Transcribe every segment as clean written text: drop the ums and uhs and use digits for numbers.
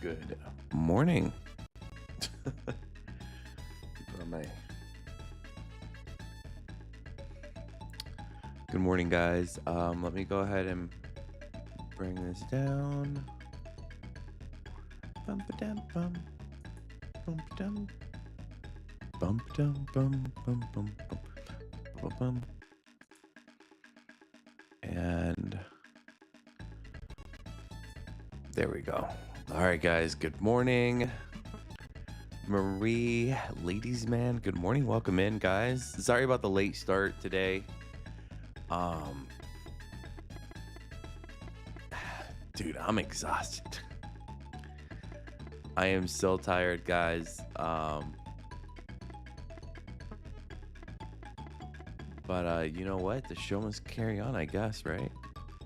Good morning. Good morning, guys. Let me go ahead and bring this down. Bum-ba-dum, bum. Bum-ba-dum. Bum-ba-dum, bum, bum, bum, bum, bum, bum. And there we go. All right, guys. Good morning. Marie, ladies man, good morning. Welcome in, guys. Sorry about the late start today. Dude, I'm exhausted. I am so tired, guys. But you know what? The show must carry on, I guess, right?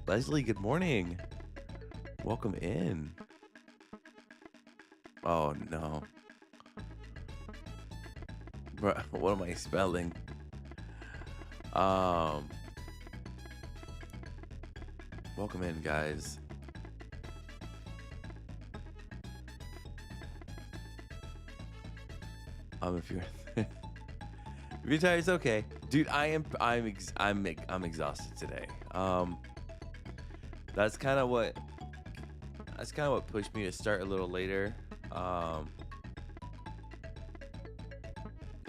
Leslie, good morning. Welcome in. Oh no. What am I spelling? Welcome in, guys. If you're if you're tired, it's okay, dude. I'm exhausted today. That's kind of what pushed me to start a little later.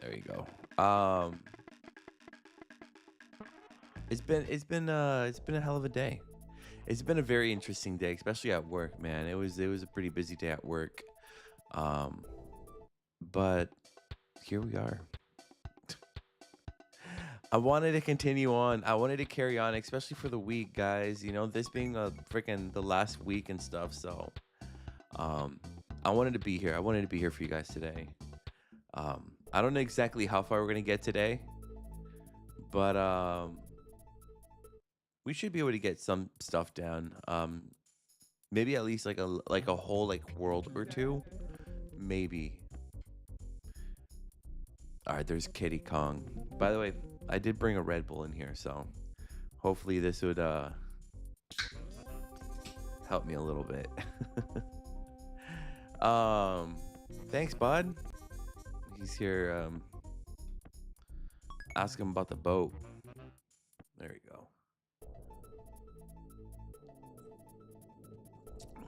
There you go. It's been a hell of a day. It's been a very interesting day, especially at work, man. It was a pretty busy day at work. But here we are. I wanted to continue on. I wanted to carry on, especially for the week, guys. You know, this being the last week and stuff. So, I wanted to be here. I wanted to be here for you guys today. I don't know exactly how far we're gonna get today, but we should be able to get some stuff down. Maybe at least like a whole world or two, maybe. All right, there's Kitty Kong. By the way, I did bring a Red Bull in here, so hopefully this would help me a little bit. Thanks, bud. He's here. Ask him about the boat. There you go.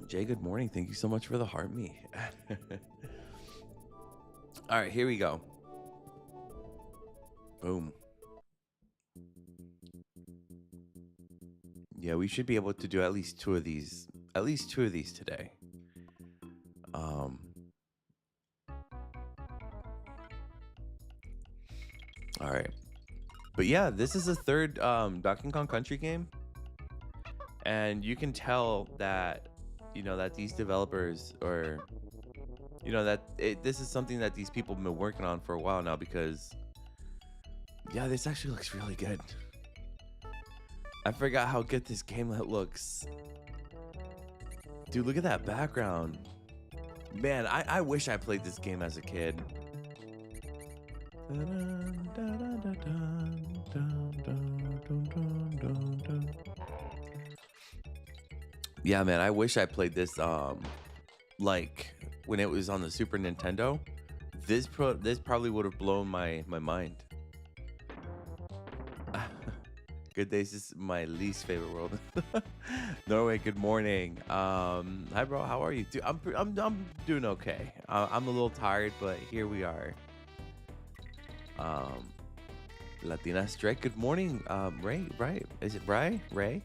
Jay, good morning. Thank you so much for the heart me. All right, here we go. Boom. Yeah, we should be able to do at least two of these today. All right. But yeah, this is the third Donkey Kong Country game. And you can tell that, that these developers this is something that these people have been working on for a while now, because yeah, this actually looks really good. I forgot how good this game looks. Dude, look at that background. Man, I wish I played this game as a kid. Yeah, man, I wish I played this like when it was on the Super Nintendo. This probably would have blown my mind. Good days is my least favorite world. Norway, good morning. Hi, bro. How are you? Dude, I'm doing okay. I'm a little tired, but here we are. Latina Strike, good morning. Ray, right? Is it Ray? Ray?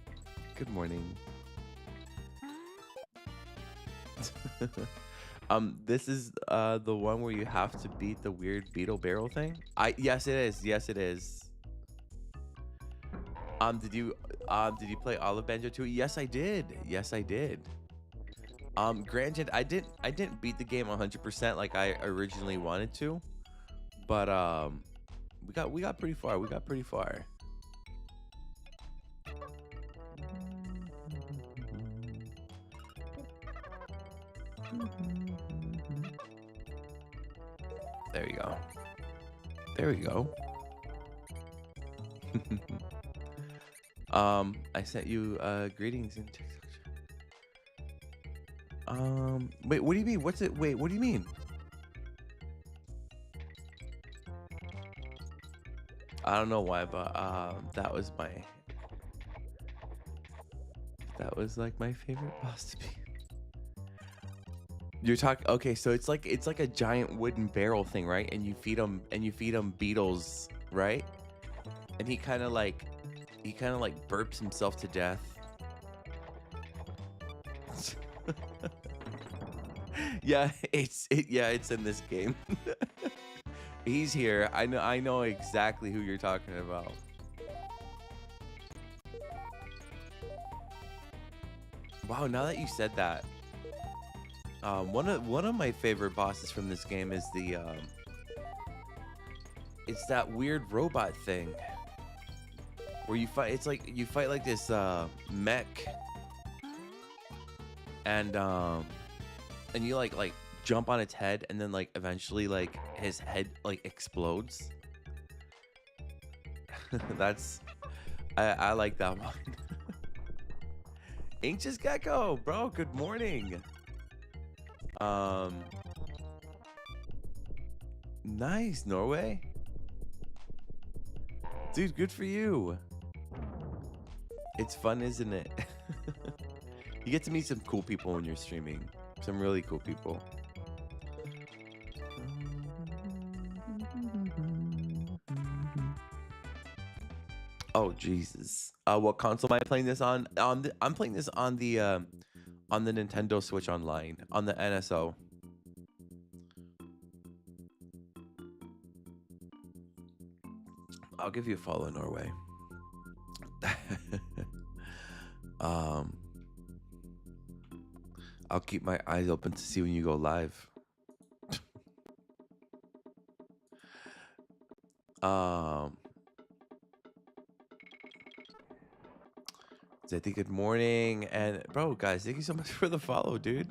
Good morning. This is the one where you have to beat the weird beetle barrel thing. Yes, it is. Yes, it is. Did you play Olive Banjo 2? Yes, I did. Yes, I did. Granted, I didn't beat the game 100% like I originally wanted to, but we got pretty far. We got pretty far. There you go. There we go. I sent you greetings in TikTok. Wait, what do you mean? What's it? Wait, what do you mean? I don't know why, but that was like my favorite boss to be. You're talking okay, so it's like a giant wooden barrel thing, right? And you feed him beetles, right? And he kind of like burps himself to death. Yeah, it's in this game. He's here. I know exactly who you're talking about. Wow, now that you said that, one of my favorite bosses from this game is the it's that weird robot thing where you fight. It's like you fight like this mech, and you like jump on its head, and then like eventually like his head like explodes. That's I like that one. Anxious Gecko, bro, good morning. Um, nice, Norway. Dude, good for you. It's fun, isn't it? You get to meet some cool people when you're streaming. Some really cool people. Oh Jesus! What console am I playing this on? I'm playing this on the Nintendo Switch Online on the NSO. I'll give you a follow, Norway. um, I'll keep my eyes open to see when you go live. um. Zeti, good morning. And bro, guys, thank you so much for the follow, dude.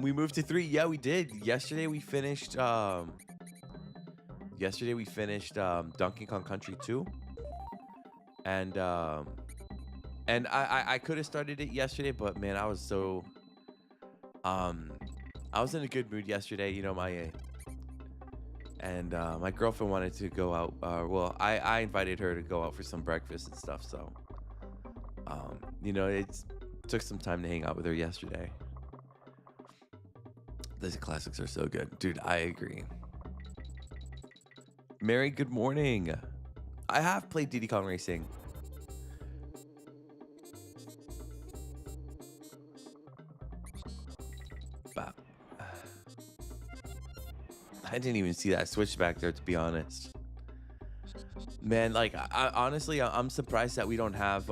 We moved to 3. Yeah, we did. Yesterday we finished Donkey Kong Country 2. And I could have started it yesterday, but man, I was so I was in a good mood yesterday, you know, my girlfriend wanted to go out. Well, I invited her to go out for some breakfast and stuff, so you know, it took some time to hang out with her yesterday. These classics are so good. Dude, I agree. Mary, good morning. I have played Diddy Kong Racing. Wow. I didn't even see that switch back there, to be honest. Man, like, honestly, I'm surprised that we don't have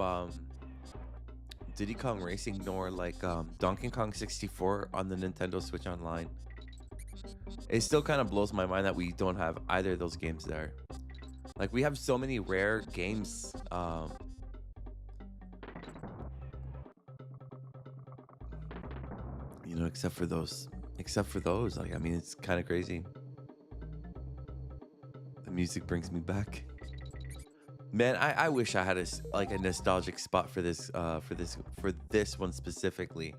Diddy Kong Racing nor like Donkey Kong 64 on the Nintendo Switch Online. It still kind of blows my mind that we don't have either of those games there. Like, we have so many rare games. You know, except for those. Like, I mean, it's kind of crazy. The music brings me back. Man, I wish I had a nostalgic spot for this one specifically.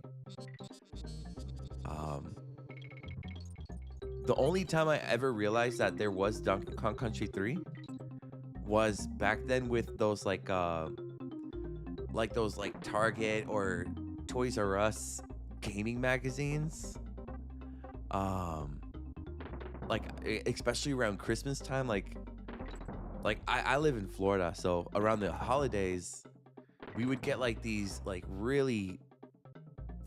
The only time I ever realized that there was Donkey Kong Country 3 was back then with those like Target or Toys R Us gaming magazines. Especially around Christmas time, like I live in Florida, so around the holidays, we would get like these like really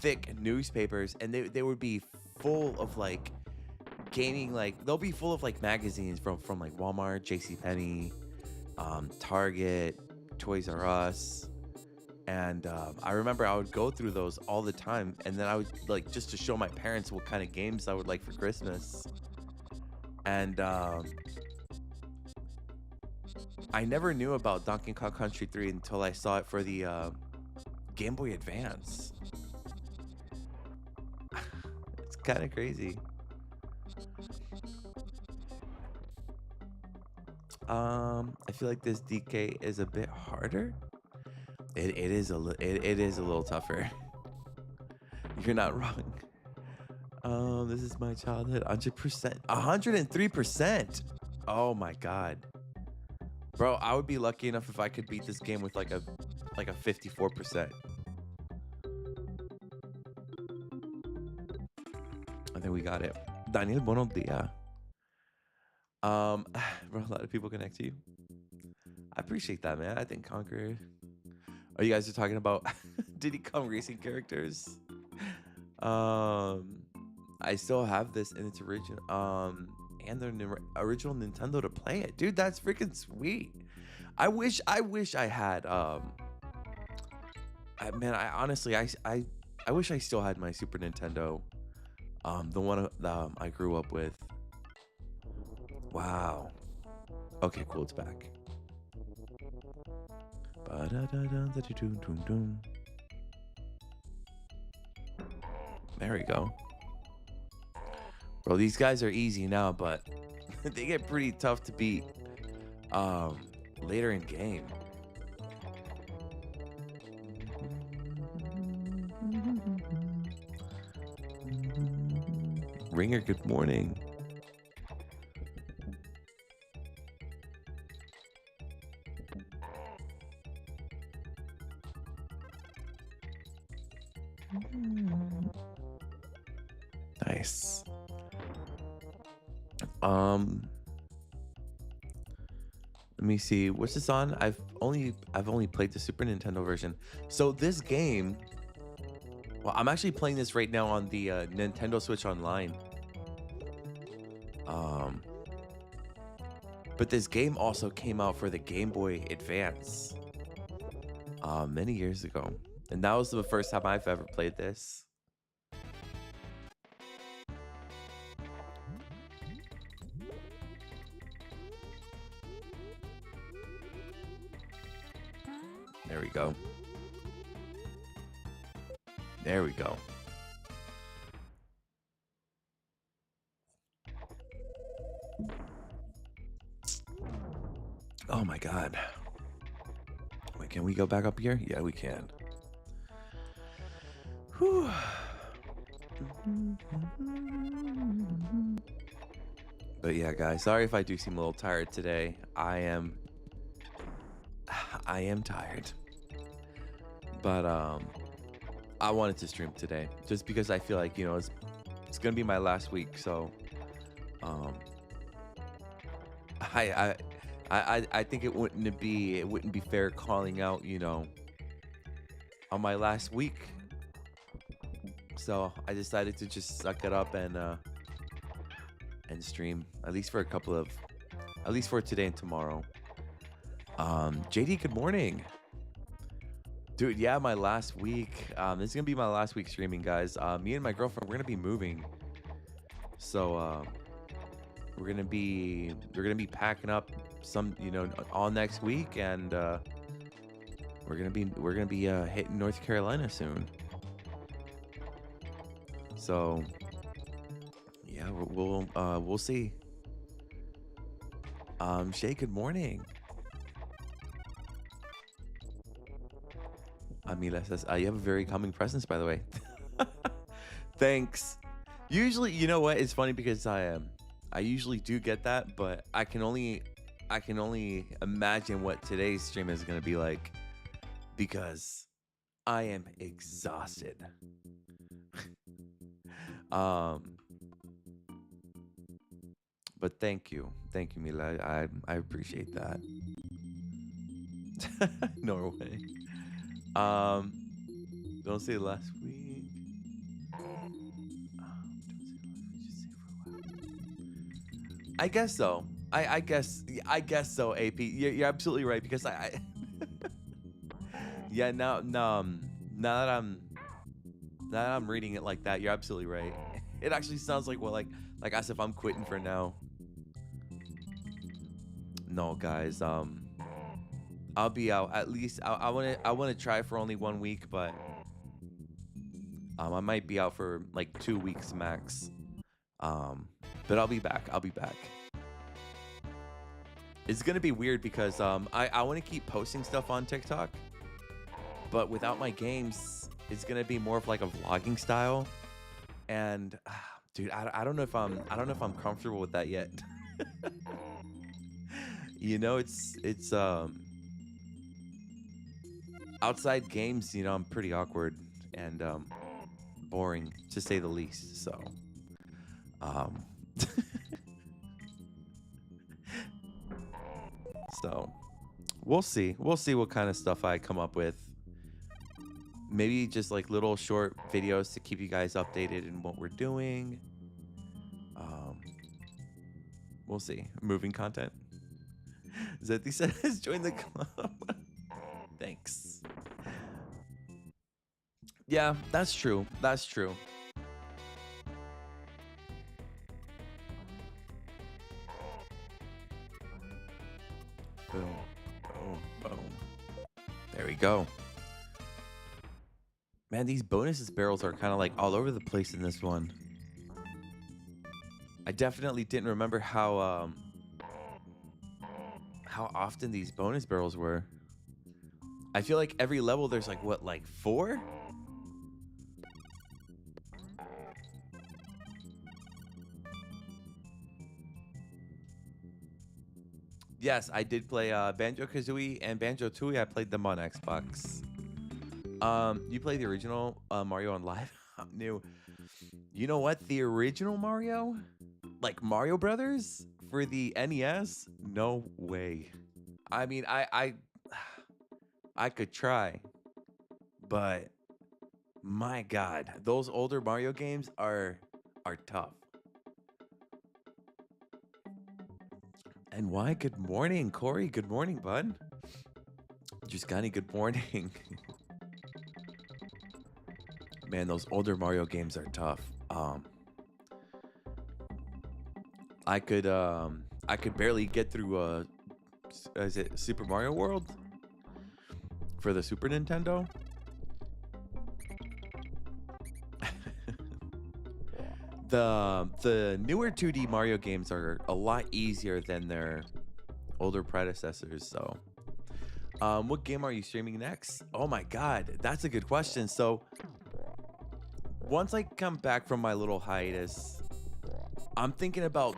thick newspapers, and they would be full of like gaming, like they'll be full of like magazines from like Walmart, JCPenney, Target, Toys R Us, and I remember I would go through those all the time, and then I would like just to show my parents what kind of games I would like for Christmas, and I never knew about Donkey Kong Country 3 until I saw it for the Game Boy Advance. It's kind of crazy. I feel like this DK is a bit harder. It is a little tougher. You're not wrong. This is my childhood. 100%. 103%. Oh my god. Bro, I would be lucky enough if I could beat this game with like a 54%. I think we got it. Daniel, buenos dias. Bro, a lot of people connect to you. I appreciate that, man. I think Conquer. Oh, you guys are talking about Diddy Kong Racing characters. I still have this in its original and the original Nintendo to play it. Dude, that's freaking sweet. I wish I had man, I honestly I wish I still had my Super Nintendo. The one I grew up with. Wow. Okay, cool, it's back. There we go. Bro, these guys are easy now, but they get pretty tough to beat later in game. Ringer, good morning. Nice. Let me see. What's this on? I've only played the Super Nintendo version. So this game, well, I'm actually playing this right now on the Nintendo Switch Online. But this game also came out for the Game Boy Advance many years ago. And that was the first time I've ever played this. There we go. There we go. Oh my god. Wait, can we go back up here? Yeah, we can. Whew. But yeah, guys, sorry if I do seem a little tired today. I am tired. But I wanted to stream today just because I feel like, you know, it's gonna be my last week, so I think it wouldn't be fair calling out, you know, on my last week. So I decided to just suck it up and stream at least for today and tomorrow. JD, good morning. Dude, yeah, my last week. This is gonna be my last week streaming, guys. Me and my girlfriend, we're gonna be moving. So we're gonna be packing up some, you know, all next week, and we're gonna be hitting North Carolina soon. So yeah, we'll see. Shay, good morning. Amila says, you have a very calming presence, by the way. Thanks. Usually, you know what? It's funny because I usually do get that, but I can only imagine what today's stream is gonna be like because I am exhausted. But thank you, Mila. I appreciate that. Norway. Don't say last week. I guess so. I guess so. AP, you're absolutely right because I yeah, now that I'm reading it like that, you're absolutely right. It actually sounds like, well, like as if I'm quitting for now. No, guys. I'll be out at least. I want to try for only 1 week, but I might be out for like 2 weeks max. But I'll be back. It's gonna be weird because I want to keep posting stuff on TikTok, but without my games, it's gonna be more of like a vlogging style, and dude, I don't know if I'm comfortable with that yet. You know, it's outside games. You know, I'm pretty awkward and boring to say the least. So um, so we'll see. We'll see what kind of stuff I come up with. Maybe just like little short videos to keep you guys updated in what we're doing. Um, we'll see. Moving content. Zeti says, join the club. Thanks. Yeah, that's true. That's true. Boom, boom, boom. There we go. Man, these bonuses barrels are kind of like all over the place in this one. I definitely didn't remember how often these bonus barrels were. I feel like every level there's like what, like 4? Yes, I did play Banjo-Kazooie and Banjo-Tooie. I played them on Xbox. You play the original Mario on live? New. You know what? The original Mario? Like Mario Brothers for the NES? No way. I mean, I could try, but my God, those older Mario games are tough. And why? Good morning, Corey. Good morning, bud. Juscani, good morning. Man, those older Mario games are tough. I could barely get through is it Super Mario World for the Super Nintendo? The newer 2D Mario games are a lot easier than their older predecessors. So, what game are you streaming next? Oh my God, that's a good question. So, once I come back from my little hiatus, I'm thinking about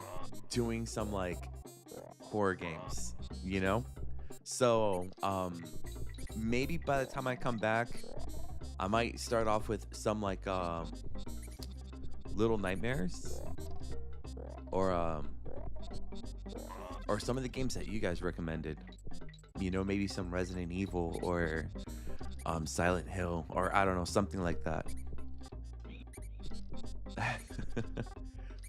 doing some like horror games, you know? So, maybe by the time I come back, I might start off with some like Little Nightmares or some of the games that you guys recommended. You know, maybe some Resident Evil or Silent Hill, or I don't know, something like that.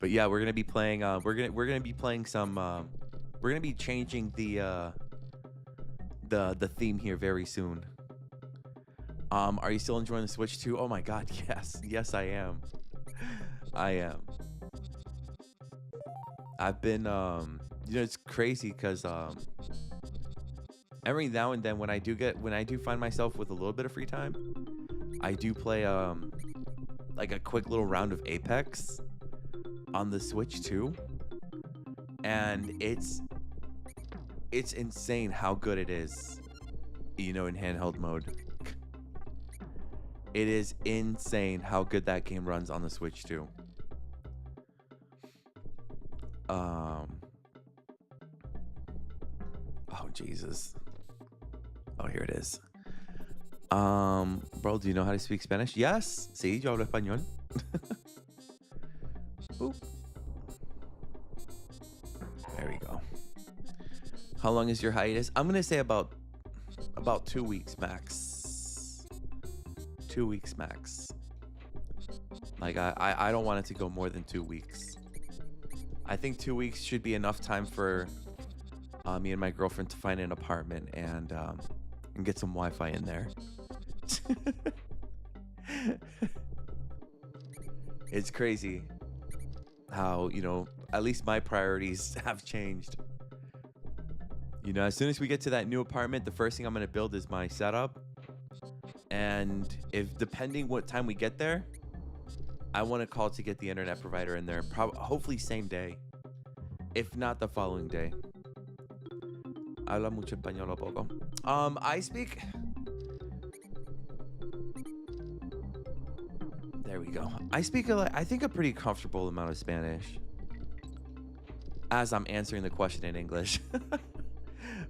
But yeah, we're gonna be playing. We're gonna be playing some. We're gonna be changing the theme here very soon. Are you still enjoying the Switch 2? Oh my God, yes, I am. I am. I've been you know, it's crazy because every now and then when I do find myself with a little bit of free time, I do play like a quick little round of Apex on the Switch too, and it's insane how good it is, you know, in handheld mode. It is insane how good that game runs on the Switch too. Oh Jesus. Oh, here it is. Bro, do you know how to speak Spanish? Yes. Sí, yo hablo español. Oop. There we go. How long is your hiatus? I'm gonna say about 2 weeks max. 2 weeks max. Like I don't want it to go more than 2 weeks. I think 2 weeks should be enough time for me and my girlfriend to find an apartment and get some Wi-Fi in there. It's crazy how, you know, at least my priorities have changed. You know, as soon as we get to that new apartment, the first thing I'm going to build is my setup. And if depending what time we get there, I want to call to get the internet provider in there. Hopefully same day, if not the following day. Habla mucho español a poco. I speak. There we go. I speak I think a pretty comfortable amount of Spanish as I'm answering the question in English.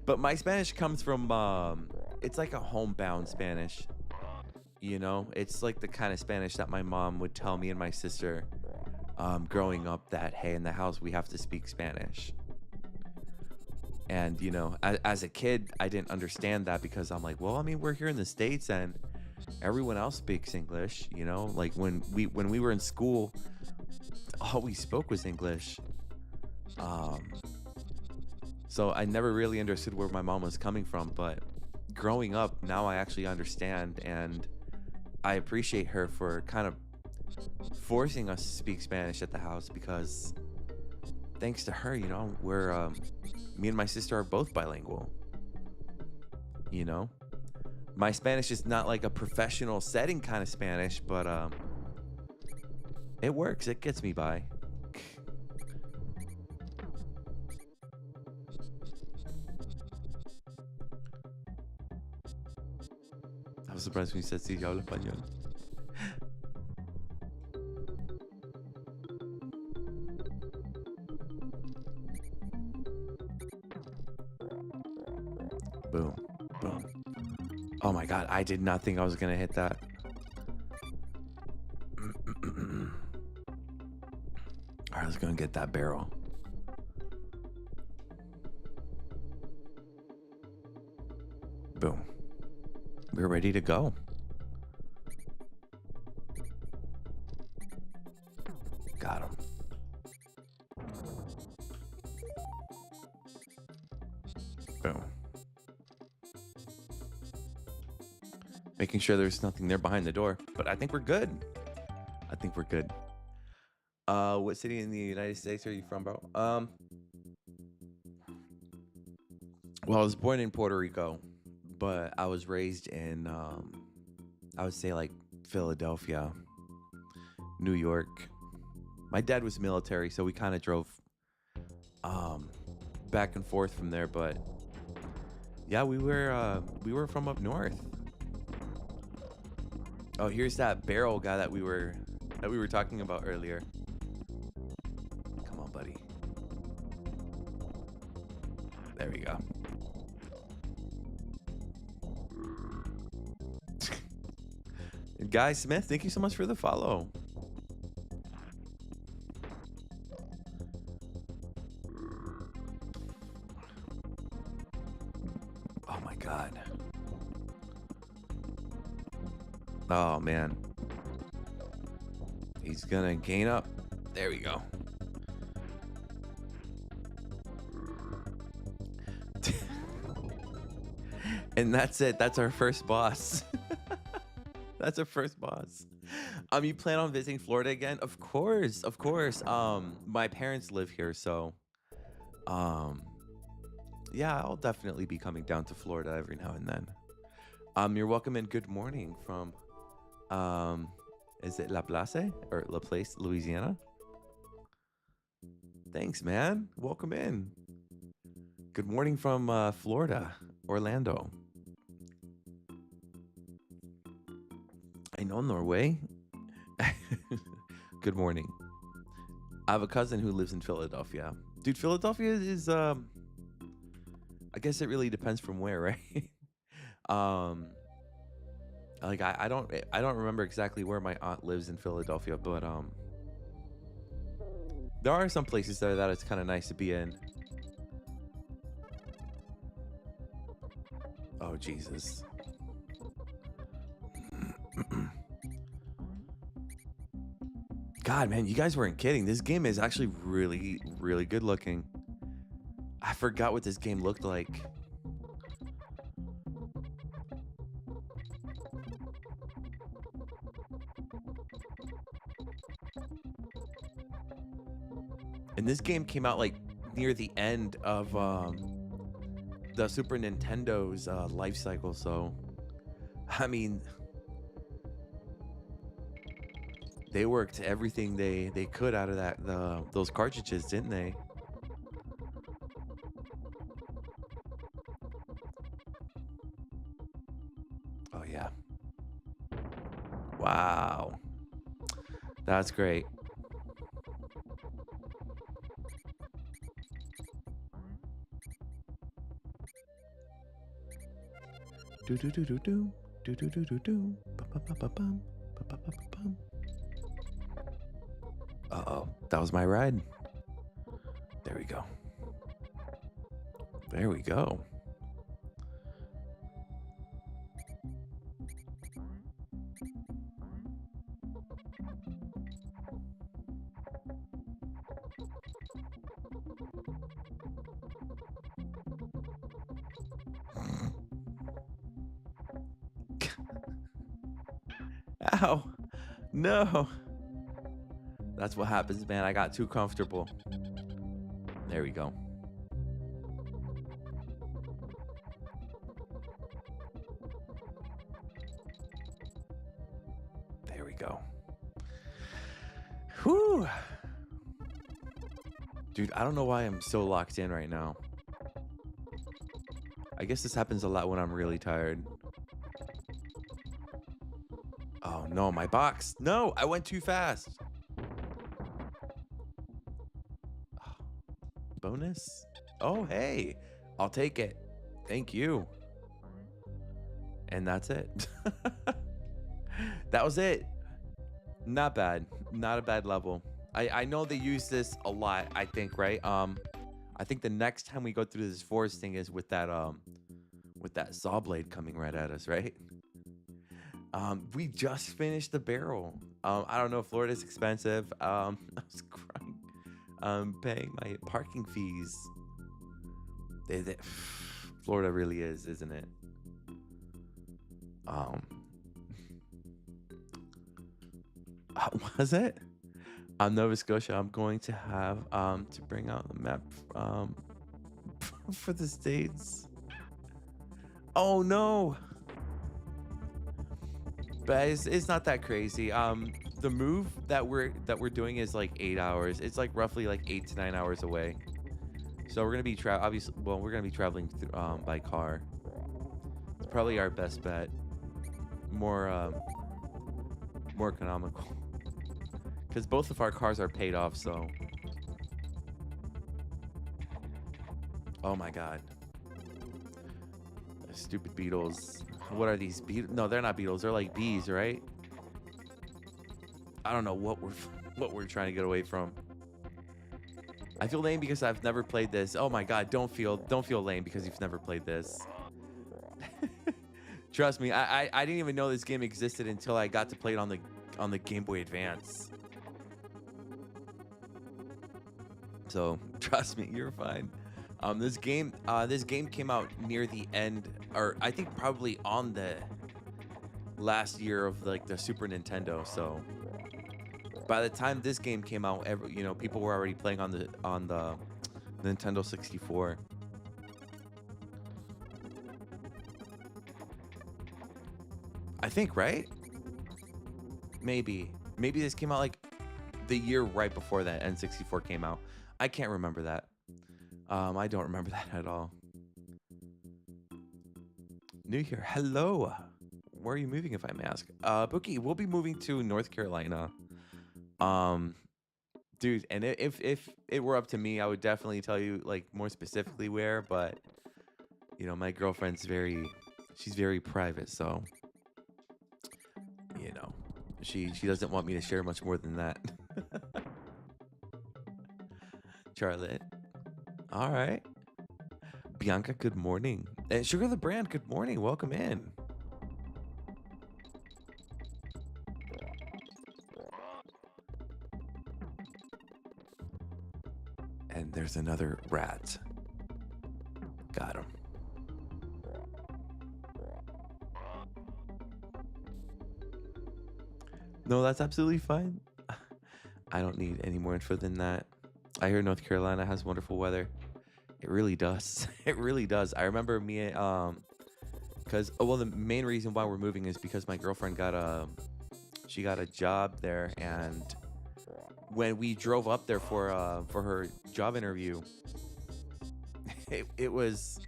But my Spanish comes from it's like a homebound Spanish. You know, it's like the kind of Spanish that my mom would tell me and my sister growing up that, hey, in the house, we have to speak Spanish. And, you know, as a kid, I didn't understand that because I'm like, well, I mean, we're here in the States and everyone else speaks English, you know, like when we were in school, all we spoke was English. Um, so I never really understood where my mom was coming from, but growing up, now I actually understand and I appreciate her for kind of forcing us to speak Spanish at the house because thanks to her, you know, we're me and my sister are both bilingual. You know, my Spanish is not like a professional setting kind of Spanish, but it works. It gets me by. I was surprised when you said, "Sí, yo hablo español." Boom, boom. Oh my god, I did not think I was gonna hit that. All right, let's go and get that barrel. Boom. We're ready to go. Got him. Boom. Making sure there's nothing there behind the door, but I think we're good. I think we're good. What city in the United States are you from, bro? Well, I was born in Puerto Rico, but I was raised in, I would say like Philadelphia, New York. My dad was military, so we kind of drove, um, back and forth from there. But yeah, we were from up north. Oh, here's that barrel guy that we were talking about earlier. Come on, buddy. There we go. And Guy Smith, thank you so much for the follow. Oh my god. Oh man. He's gonna gain up. There we go. And that's it. That's our first boss. That's our first boss. You plan on visiting Florida again? Of course, of course. My parents live here, so um, yeah, I'll definitely be coming down to Florida every now and then. You're welcome and good morning from um, is it La Place or La Place, Louisiana? Thanks, man. Welcome in. Good morning from Florida, Orlando. I know Norway. Good morning. I have a cousin who lives in Philadelphia. Dude, Philadelphia is I guess it really depends from where, right? um like I don't remember exactly where my aunt lives in Philadelphia, but there are some places there that it's kind of nice to be in. Oh Jesus. God, man, you guys weren't kidding. This game is actually really, really good looking. I forgot what this game looked like. And this game came out like near the end of the Super Nintendo's life cycle. So, I mean, they worked everything they could out of those cartridges, didn't they? Oh yeah. Wow. That's great. Do do do do do do do do do do. Ba-ba-ba-ba-bum, ba-ba-ba-ba-bum. Uh-oh, that was my ride. There we go. There we go. Ow. No. That's what happens, man. I got too comfortable. There we go. There we go. Whew. Dude, I don't know why I'm so locked in right now. I guess this happens a lot when I'm really tired. Oh no, my box. No, I went too fast. Bonus? Oh, hey. I'll take it. Thank you. And that's it. That was it. Not bad. Not a bad level. I know they use this a lot, I think, right? I think the next time we go through this forest thing is with that saw blade coming right at us, right? We just finished the barrel. I don't know, Florida's expensive. I was crying. Paying my parking fees. Florida really is, isn't it? Was it? Nova Scotia. I'm going to have to bring out the map for the states. Oh no! But it's not that crazy. The move that we're doing is like 8 hours. It's like roughly like 8 to 9 hours away. So we're gonna be obviously. Well, we're gonna be traveling by car. It's probably our best bet. More economical. Because both of our cars are paid off. So. Oh my God. Stupid beetles. What are these beetles? No, they're not beetles. They're like bees, right? I don't know what we're trying to get away from. I feel lame because I've never played this. Oh my God, don't feel lame because you've never played this. Trust me, I didn't even know this game existed until I got to play it on the Game Boy Advance. So trust me, you're fine. This game came out near the end, or I think probably on the last year of like the Super Nintendo. So by the time this game came out, people were already playing on the Nintendo 64. I think, right? Maybe this came out like the year right before that N64 came out. I can't remember that. I don't remember that at all. New here. Hello. Where are you moving, if I may ask? Bookie, we'll be moving to North Carolina. Dude, and if it were up to me, I would definitely tell you like more specifically where, but my girlfriend's she's very private, so she doesn't want me to share much more than that. Charlotte. All right. Bianca, good morning. And Sugar the Brand, good morning. Welcome in. And there's another rat. Got him. No, that's absolutely fine. I don't need any more info than that. I hear North Carolina has wonderful weather. It really does. It really does. I remember me, because the main reason why we're moving is because my girlfriend got a job there, and when we drove up there for her job interview, it was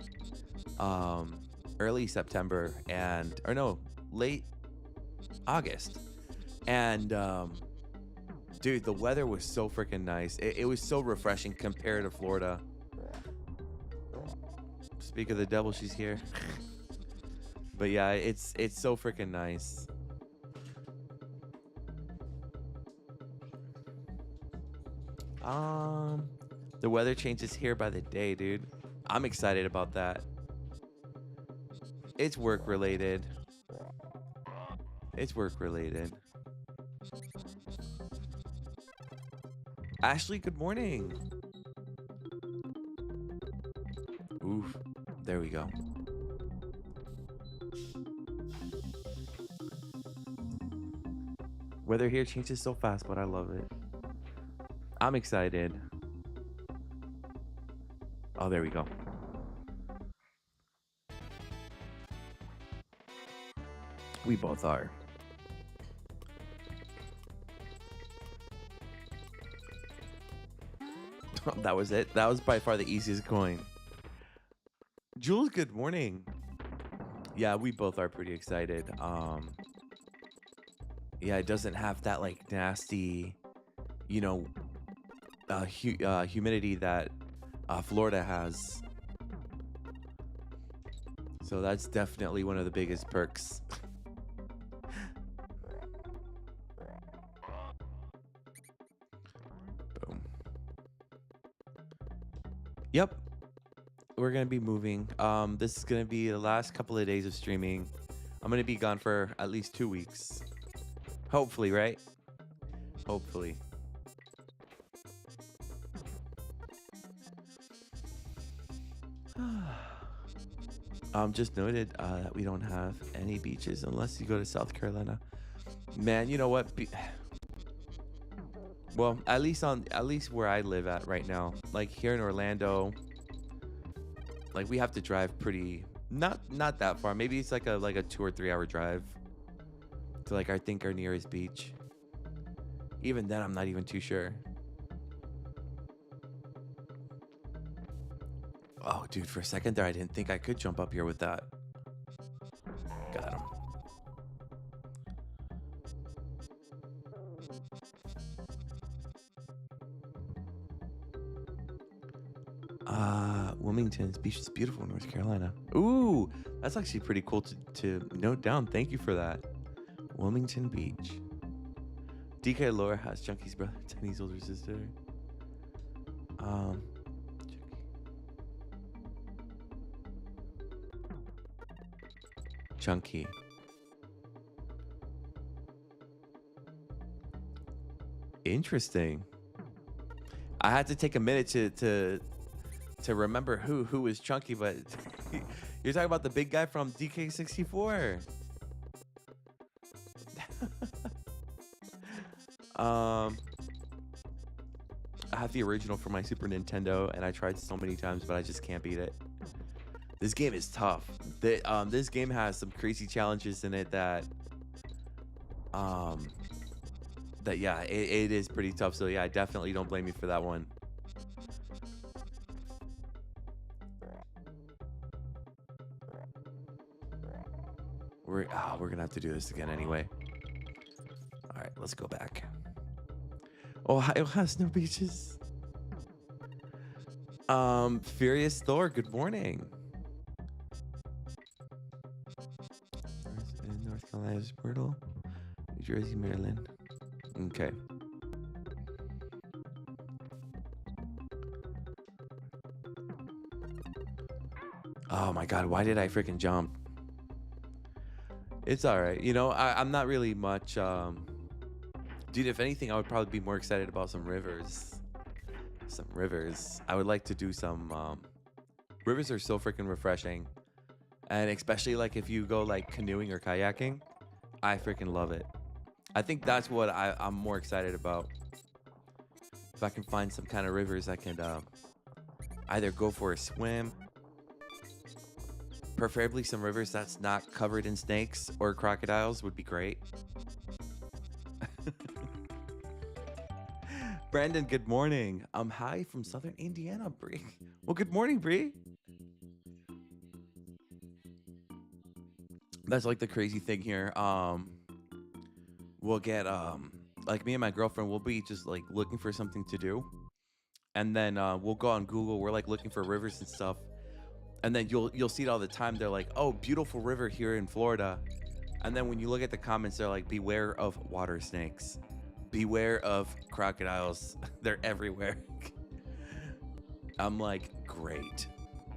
early September late August, and Dude, the weather was so freaking nice. It was so refreshing compared to Florida. Speak of the devil, she's here. But yeah, it's so freaking nice. Um, the weather changes here by the day, dude. I'm excited about that. It's work related. It's work related. Ashley, good morning. Oof. There we go. Weather here changes so fast, but I love it. I'm excited. Oh, there we go. We both are. That was it. That was by far the easiest coin. Jules, good morning. Yeah, we both are pretty excited. Yeah, it doesn't have that like nasty, you know, humidity that Florida has. So that's definitely one of the biggest perks. Boom. Yep. We're going to be moving. This is going to be the last couple of days of streaming. I'm going to be gone for at least 2 weeks. Hopefully, right? Hopefully. Just noted that we don't have any beaches unless you go to South Carolina. Man, you know what? Well, at least where I live at right now, like here in Orlando, like we have to drive pretty not that far. Maybe it's like a 2 or 3 hour drive to like I think our nearest beach. Even then, I'm not even too sure. Oh, dude, for a second there, I didn't think I could jump up here with that. Got him. Wilmington's beach is beautiful in North Carolina. Ooh, that's actually pretty cool to note down. Thank you for that. Wilmington Beach. DK Laura has Chunky's brother, Tiny's older sister. Chunky. Interesting. I had to take a minute to remember who was Chunky, but you're talking about the big guy from DK64. I have the original for my Super Nintendo, and I tried so many times, but I just can't beat it. This game is tough. This game has some crazy challenges in it that yeah, it is pretty tough. So yeah, I definitely don't blame you for that one. We're gonna have to do this again anyway. All right, let's go back. Ohio has no beaches. Furious Thor, good morning. North Carolina's Myrtle, New Jersey, Maryland. Okay. Oh my God, why did I freaking jump? It's all right. You know, I'm not really much. Dude, if anything, I would probably be more excited about some rivers. Some rivers. I would like to do some. Rivers are so freaking refreshing. And especially like if you go like canoeing or kayaking, I freaking love it. I think that's what I'm more excited about. If I can find some kind of rivers I can either go for a swim, preferably some rivers that's not covered in snakes or crocodiles would be great. Brandon, good morning. Hi from Southern Indiana, Bree. Well, good morning, Bree. That's like the crazy thing here. We'll get like me and my girlfriend, we'll be just like looking for something to do, and then we'll go on Google. We're like looking for rivers and stuff, and then you'll see it all the time. They're like, "Oh, beautiful river here in Florida," and then when you look at the comments, they're like, "Beware of water snakes, beware of crocodiles. They're everywhere." I'm like, great,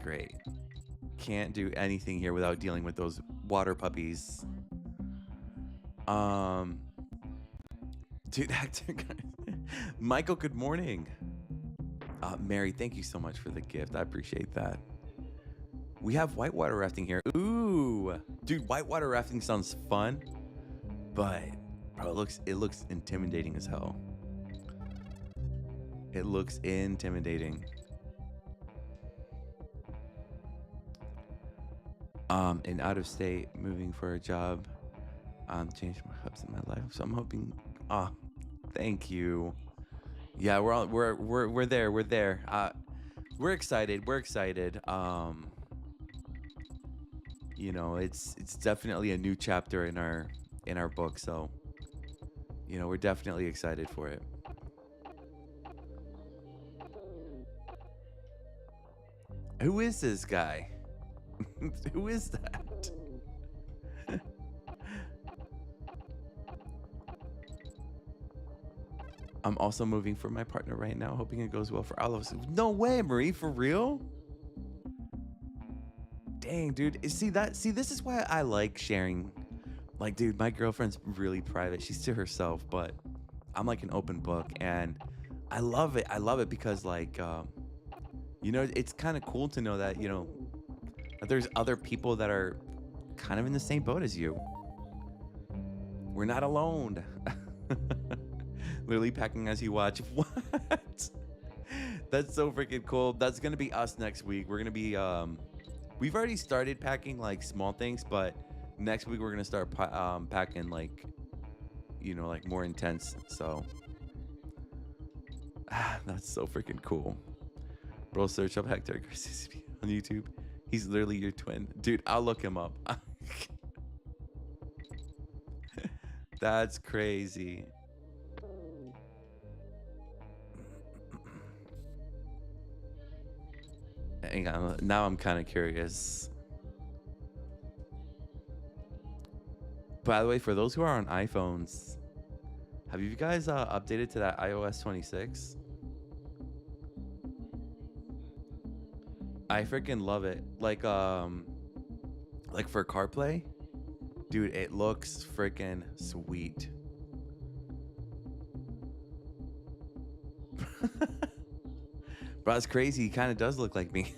great. Can't do anything here without dealing with those water puppies. Um, dude, actor guys. Michael, good morning. Mary, thank you so much for the gift. I appreciate that. We have whitewater rafting here. Ooh, dude, whitewater rafting sounds fun, but bro, it looks intimidating as hell. It looks intimidating. And out of state, moving for a job, changed my hubs in my life. So I'm hoping. Ah, thank you. Yeah, we're there. We're there. We're excited. We're excited. You know, it's definitely a new chapter in our book. So, you know, we're definitely excited for it. Who is this guy? Who is that? I'm also moving for my partner right now, hoping it goes well for all of us. No way, Marie, for real? Dang, dude. See, this is why I like sharing. Like, dude, my girlfriend's really private. She's to herself, but I'm like an open book, and I love it. I love it because, like, you know, it's kind of cool to know that, you know, that there's other people that are kind of in the same boat as you. We're not alone. Literally packing as you watch. What? That's so freaking cool. That's gonna be us next week. We're gonna be we've already started packing like small things, but next week we're gonna start packing like, you know, like more intense. So that's so freaking cool. Bro, search up Hector Garcia on YouTube. He's literally your twin. Dude, I'll look him up. That's crazy. Hang on, now I'm kind of curious. By the way, for those who are on iPhones, have you guys updated to that iOS 26? I freaking love it. Like for CarPlay, dude, it looks freaking sweet. Bro, that's crazy. He kind of does look like me.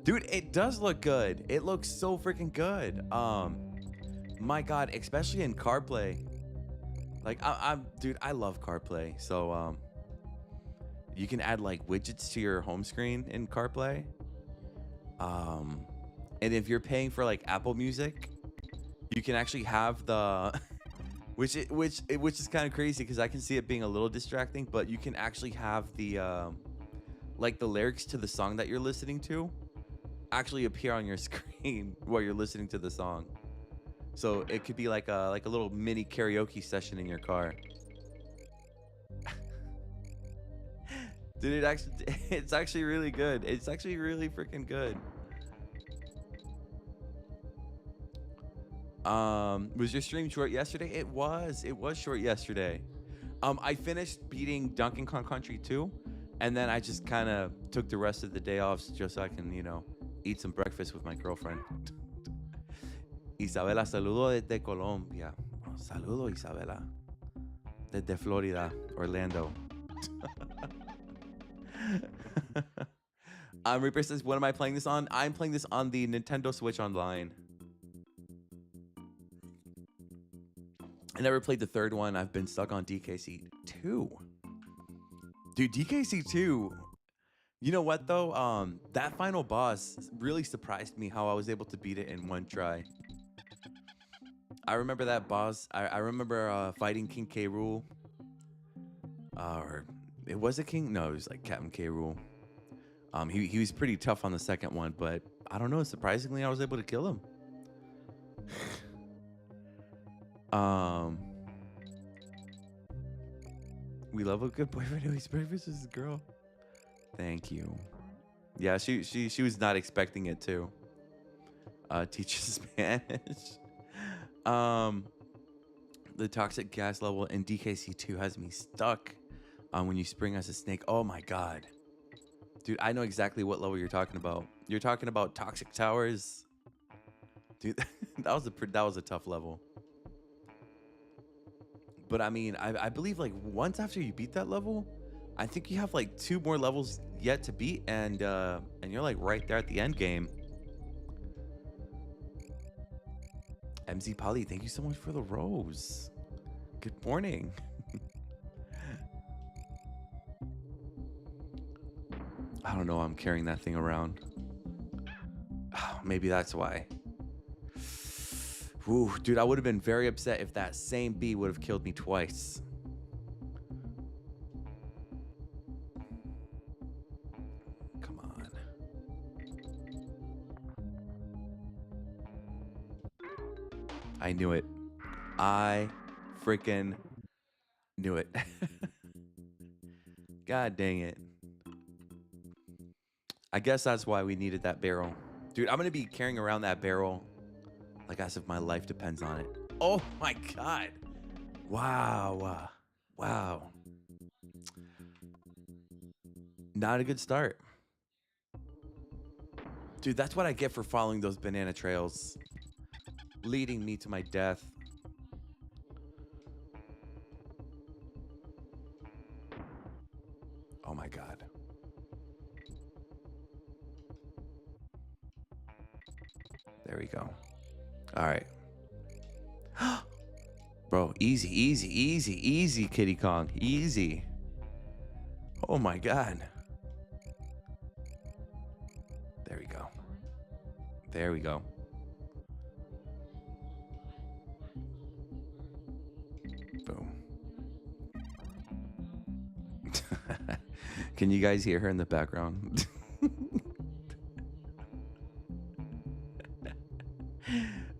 Dude, it does look good. It looks so freaking good. My God, especially in CarPlay. Like I'm dude, I love CarPlay. So you can add like widgets to your home screen in CarPlay. And if you're paying for like Apple Music, you can actually have the which is kind of crazy because I can see it being a little distracting, but you can actually have the like the lyrics to the song that you're listening to actually appear on your screen while you're listening to the song. So it could be like a little mini karaoke session in your car. Dude, it's actually really good. It's actually really freaking good. Was your stream short yesterday? It was. It was short yesterday. I finished beating Donkey Kong Country 2, and then I just kind of took the rest of the day off just so I can, you know, eat some breakfast with my girlfriend. Isabela, saludo desde Colombia. Saludo, Isabela. Desde Florida, Orlando. Reaper says, what am I playing this on? I'm playing this on the Nintendo Switch Online. I never played the third one. I've been stuck on DKC 2. Dude, DKC 2. You know what though? That final boss really surprised me how I was able to beat it in one try. I remember that boss. I remember fighting King K. Rool. Or it was a King? No, it was like Captain K. Rool. He was pretty tough on the second one, but I don't know. Surprisingly, I was able to kill him. We love a good boyfriend who breakfast with his girl. Thank you. Yeah, she was not expecting it too. Teaches Spanish. Um, the toxic gas level in DKC2 has me stuck. When you spring as a snake. Oh my god, dude, I know exactly what level you're talking about. You're talking about toxic towers, dude. that was a tough level. But I mean, I believe like once after you beat that level, I think you have like 2 more levels yet to beat, and you're like right there at the end game. MZ Polly, thank you so much for the rose. Good morning. I don't know. I'm carrying that thing around. Maybe that's why. Ooh, dude, I would have been very upset if that same bee would have killed me twice. Come on. I knew it. I freaking knew it. God dang it. I guess that's why we needed that barrel. Dude, I'm going to be carrying around that barrel like as if my life depends on it. Oh my god. Wow. Wow. Not a good start. Dude, that's what I get for following those banana trails. Leading me to my death. Oh my god. There we go. All right. Bro, easy, Kitty Kong. Easy. Oh my god. There we go. There we go. Boom. Can you guys hear her in the background?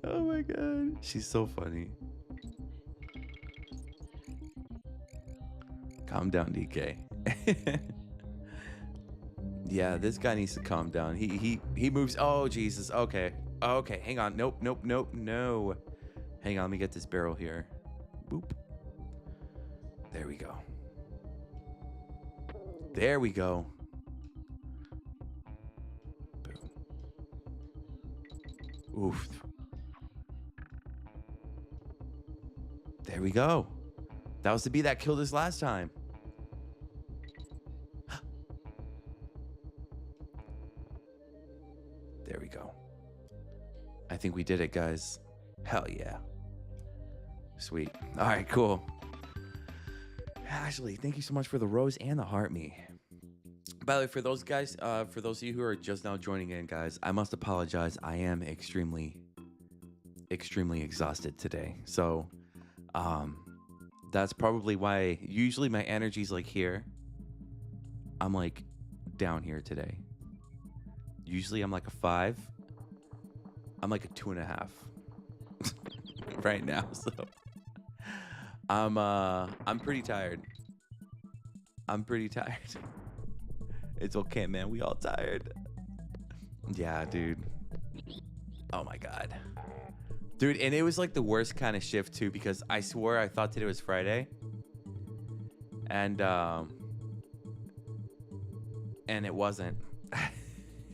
Oh my god. She's so funny. Calm down, DK. Yeah, this guy needs to calm down. He moves. Oh, Jesus. Okay. Okay, hang on. Nope. No. Hang on, let me get this barrel here. Boop. There we go. There we go. Boom. Oof. There we go. That was the bee that killed us last time. There we go. I think we did it, guys. Hell yeah. Sweet. All right, cool. Ashley, thank you so much for the rose and the heart me. By the way, for those guys, for those of you who are just now joining in, guys, I must apologize. I am extremely exhausted today. So, that's probably why usually my energy's like here. I'm like down here today. Usually I'm like a 5. I'm like a 2.5 right now. So I'm pretty tired. It's okay, man. We all tired. Yeah, dude. Oh my god. Dude, and it was like the worst kind of shift too, because I swore I thought today was Friday. And it wasn't.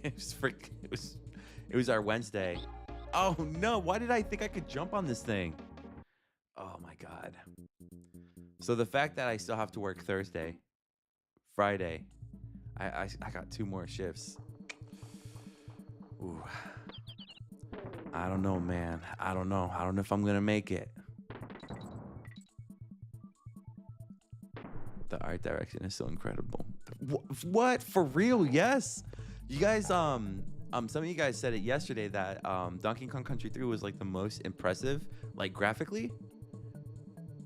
It was our Wednesday. Oh no, why did I think I could jump on this thing? Oh my god. So the fact that I still have to work Thursday, Friday, I got 2 more shifts. Ooh. I don't know, man. I don't know if I'm gonna make it. The art direction is so incredible. What? For real? Yes. You guys, some of you guys said it yesterday that Donkey Kong Country 3 was like the most impressive, like graphically.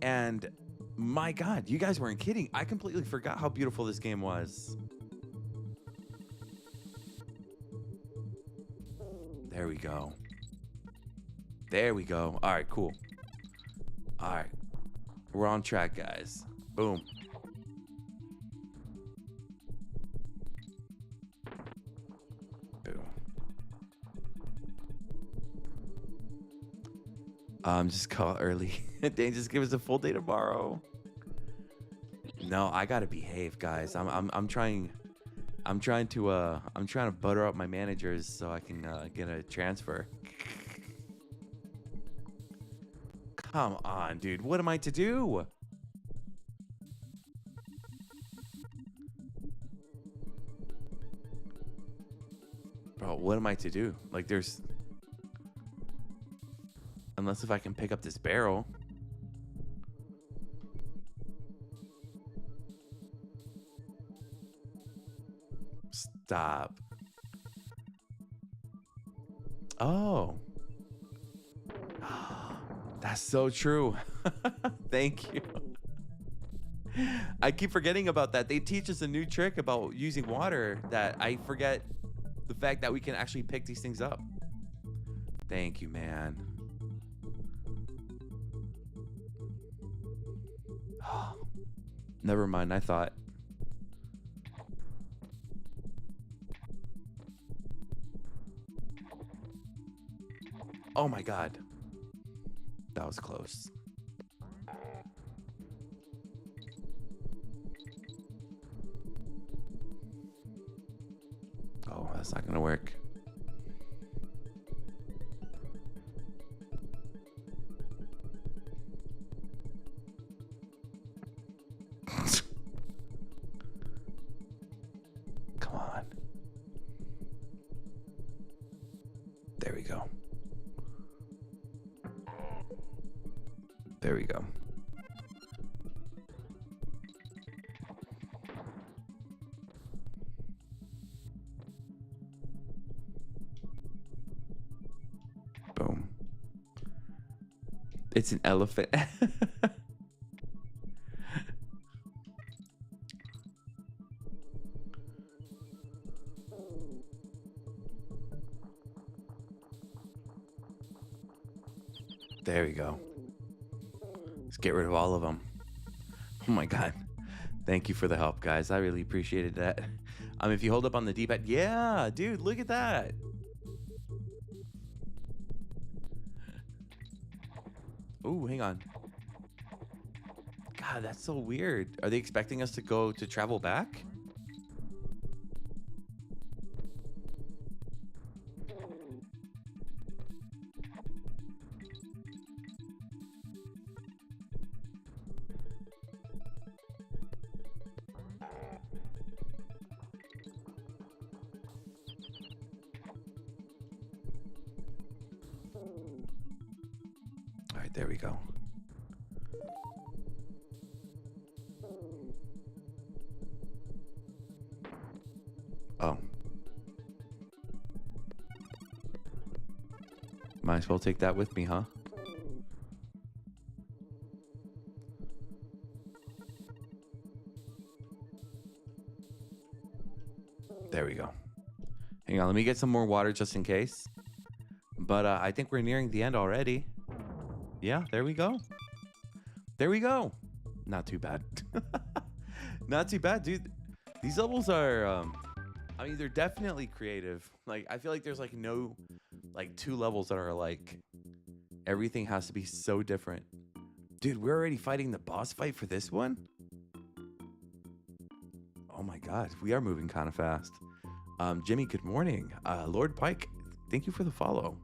And my god, you guys weren't kidding. I completely forgot how beautiful this game was. There we go. There we go. All right, cool. All right. We're on track, guys. Boom. Just call early. Dane, just give us a full day tomorrow. No, I gotta behave, guys. I'm trying. I'm trying to butter up my managers so I can get a transfer. Come on, dude. What am I to do? Bro, what am I to do? Like, there's... Unless if I can pick up this barrel. Stop. Oh. That's so true. Thank you. I keep forgetting about that. They teach us a new trick about using water that I forget the fact that we can actually pick these things up. Thank you, man. Never mind, I thought. Oh my god. That was close. Oh, that's not gonna work. Come on. There we go. There we go. Boom. It's an elephant. There we go. Let's get rid of all of them. Oh my god. Thank you for the help, guys. I really appreciated that. If you hold up on the D-pad. Yeah, dude, look at that. Ooh, hang on. God, that's so weird. Are they expecting us to travel back? All right, there we go. Oh. Might as well take that with me, huh? There we go. Hang on, let me get some more water just in case. But I think we're nearing the end already. Yeah, there we go. There we go. Not too bad. Not too bad, dude. These levels are, I mean, they're definitely creative. Like, I feel like there's like no, like 2 levels that are like, everything has to be so different. Dude, we're already fighting the boss fight for this one? Oh my god, we are moving kind of fast. Jimmy, good morning. Lord Pike, thank you for the follow.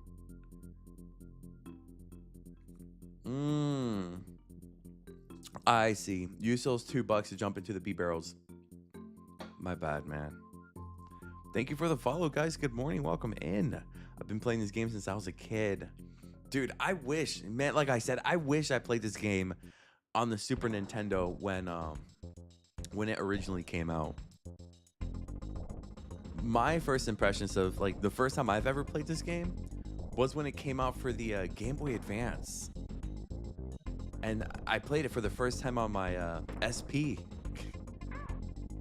I see. Use those $2 to jump into the B barrels. My bad, man. Thank you for the follow, guys. Good morning. Welcome in. I've been playing this game since I was a kid. Dude, I wish, man, like I said, I wish I played this game on the Super Nintendo when it originally came out. My first impressions of, like, the first time I've ever played this game was when it came out for the Game Boy Advance. And I played it for the first time on my SP.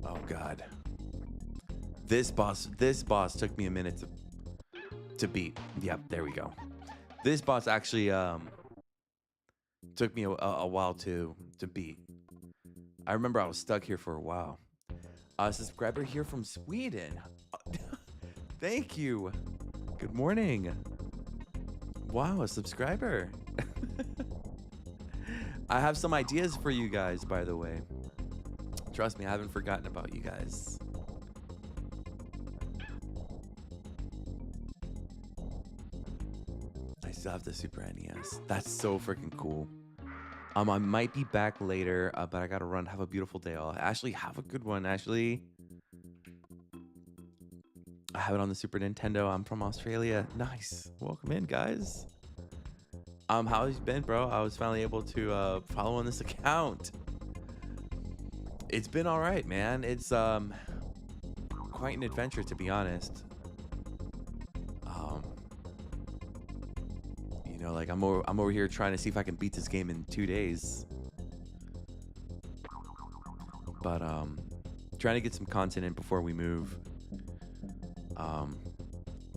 Oh god. This boss took me a minute to beat. Yep, there we go. This boss actually took me a while to beat. I remember I was stuck here for a while. A subscriber here from Sweden. Thank you. Good morning. Wow, a subscriber. I have some ideas for you guys, by the way. Trust me, I haven't forgotten about you guys. I still have the Super NES. That's so freaking cool. I might be back later, but I gotta run. Have a beautiful day, all. Ashley, have a good one. Ashley, I have it on the Super Nintendo. I'm from Australia. Nice. Welcome in, guys. How have you been, bro? I was finally able to follow on this account. It's been all right, man. It's quite an adventure, to be honest. You know, like I'm over here trying to see if I can beat this game in 2 days. But trying to get some content in before we move.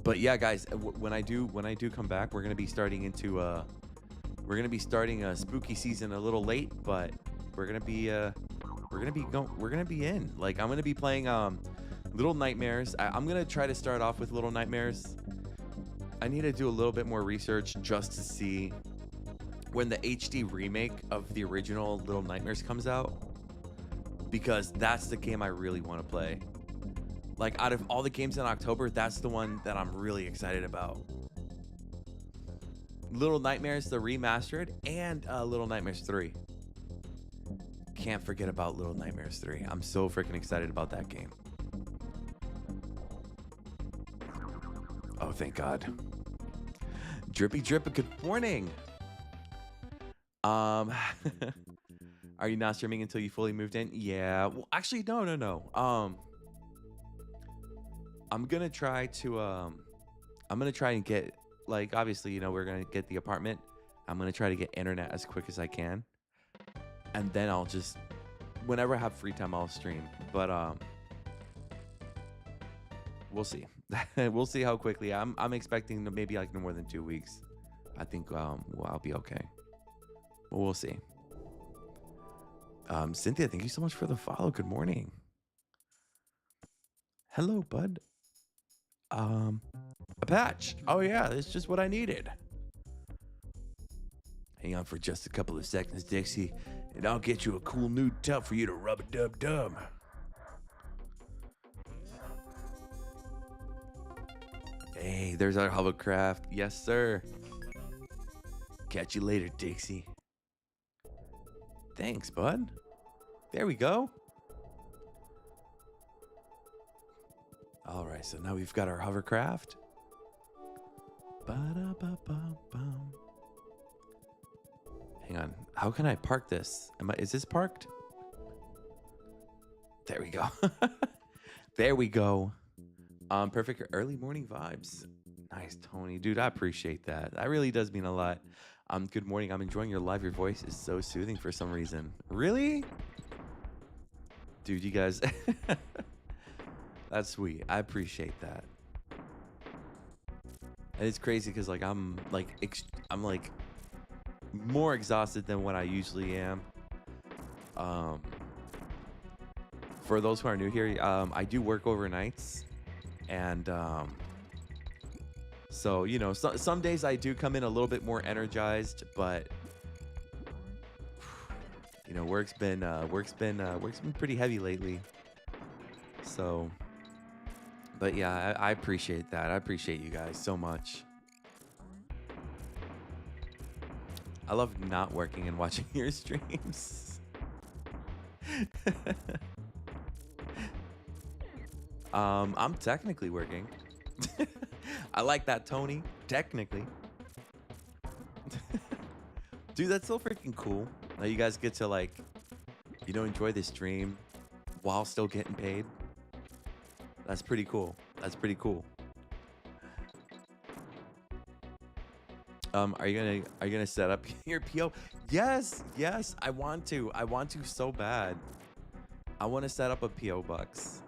But yeah, guys, when I do come back, we're gonna be starting a spooky season a little late, but we're gonna be in. Like, I'm gonna be playing Little Nightmares. I'm gonna try to start off with Little Nightmares. I need to do a little bit more research just to see when the HD remake of the original Little Nightmares comes out, because that's the game I really want to play. Like, out of all the games in October, that's the one that I'm really excited about. Little Nightmares, the remastered, and Little Nightmares 3. Can't forget about Little Nightmares 3. I'm so freaking excited about that game. Oh, thank God. Drippy Drip, good morning. Are you not streaming until you fully moved in? Yeah. Well, actually, no. I'm gonna try and get, like, obviously, you know, we're gonna get the apartment. I'm gonna try to get internet as quick as I can, and then I'll just, whenever I have free time, I'll stream. But we'll see. We'll see how quickly. I'm expecting maybe like no more than 2 weeks. I think well, I'll be okay. But we'll see. Cynthia, thank you so much for the follow. Good morning. Hello, bud. A patch. Oh yeah, that's just what I needed. Hang on for just a couple of seconds, Dixie, and I'll get you a cool new tub for you to rub a dub dub. Hey, there's our hovercraft. Yes, sir. Catch you later, Dixie. Thanks, bud. There we go. All right, so now we've got our hovercraft. Ba-da-ba-ba-bum. Hang on. How can I park this? Is this parked? There we go. There we go. Perfect early morning vibes. Nice, Tony. Dude, I appreciate that. That really does mean a lot. Good morning. I'm enjoying your live. Your voice is so soothing for some reason. Really? Dude, you guys. That's sweet. I appreciate that. And it's crazy because, like, I'm like more exhausted than what I usually am. For those who are new here, I do work overnights, and so, you know, some days I do come in a little bit more energized, but you know, work's been pretty heavy lately. So, but yeah, I appreciate that. I appreciate you guys so much. I love not working and watching your streams. I'm technically working. I like that, Tony. Technically. Dude, that's so freaking cool. Now you guys get to, like, you know, enjoy the stream while still getting paid. That's pretty cool. That's pretty cool. Are you gonna set up your PO? Yes, I want to. I want to so bad. I want to set up a PO box.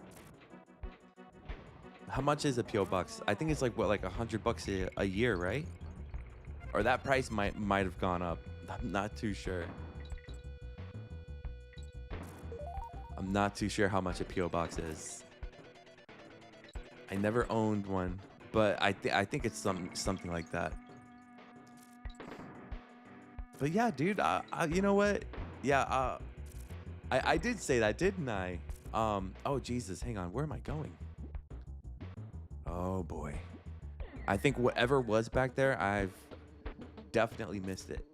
How much is a PO box? I think it's like, what, like $100 a year, right? Or that price might have gone up. I'm not too sure. I'm not too sure how much a PO box is. I never owned one, but I think it's something like that. But yeah, dude, you know what? Yeah, I did say that, didn't I? Oh Jesus, hang on, where am I going? Oh boy, I think whatever was back there, I've definitely missed it.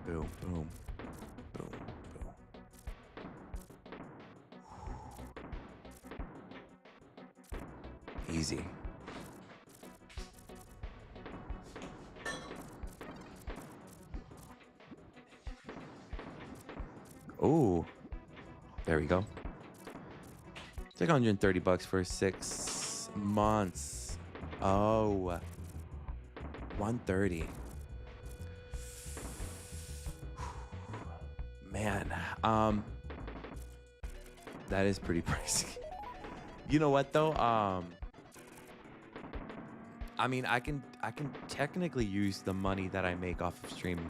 Boom, boom, boom, boom. Easy. Oh, there we go. It's like 130 bucks for 6 months. Oh, 130. Man, that is pretty pricey. You know what though? I mean, I can technically use the money that I make off of stream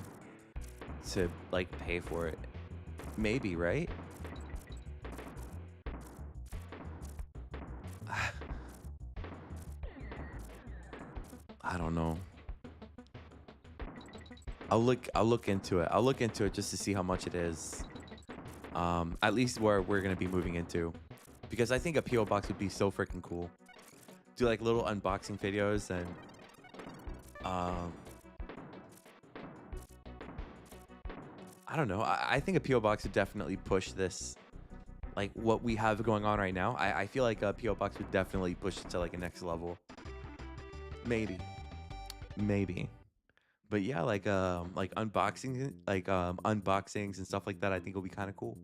to like pay for it. Maybe, right? I don't know. I'll look into it. I'll look into it just to see how much it is. At least where we're gonna be moving into. Because I think a PO box would be so freaking cool. Do like little unboxing videos and um I don't know. I think a PO box would definitely push this, like what we have going on right now. I feel like a PO box would definitely push it to like a next level. Maybe, maybe. But yeah, like unboxing, like unboxings and stuff like that. I think will be kind of cool.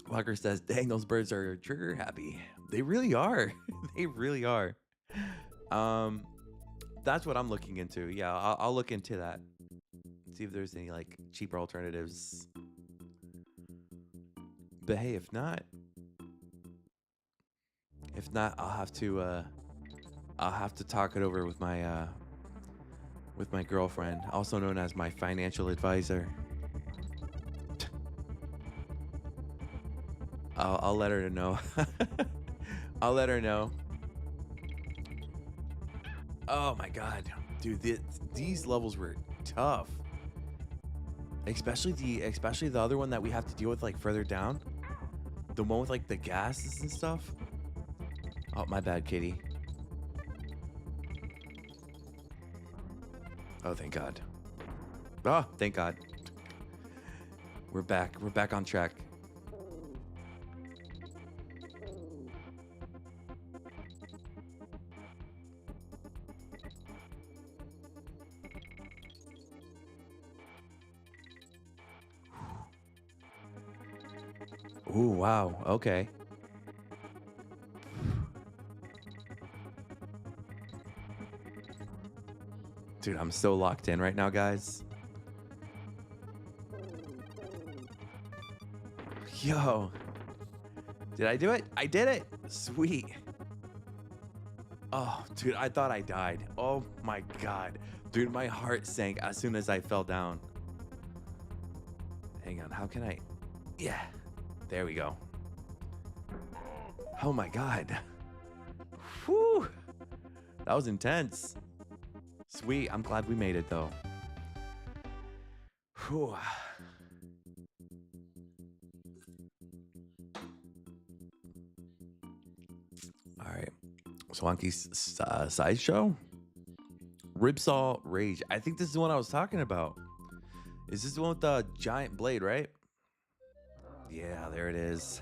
Walker says, "Dang, those birds are trigger happy. They really are. They really are." Um, that's what I'm looking into. Yeah, I'll look into that. See if there's any like cheaper alternatives. But hey, if not, I'll have to talk it over with my girlfriend, also known as my financial advisor. I'll let her know. I'll let her know. Oh my god, dude, these levels were tough. Especially the other one that we have to deal with like further down. The one with like the gases and stuff. Oh, my bad, kitty. Oh, thank God. Oh, thank God. We're back. We're back on track. Ooh, wow. Okay. Dude, I'm so locked in right now, guys. Yo. Did I do it? I did it. Sweet. Oh, dude, I thought I died. Oh my God. Dude, my heart sank as soon as I fell down. Hang on. How can I? Yeah. There we go. Oh my God. Whew. That was intense. Sweet. I'm glad we made it though. Whew. All right. Swanky's sideshow. Ribsaw Rage. I think this is the one I was talking about. Is this the one with the giant blade, right? Yeah, there it is.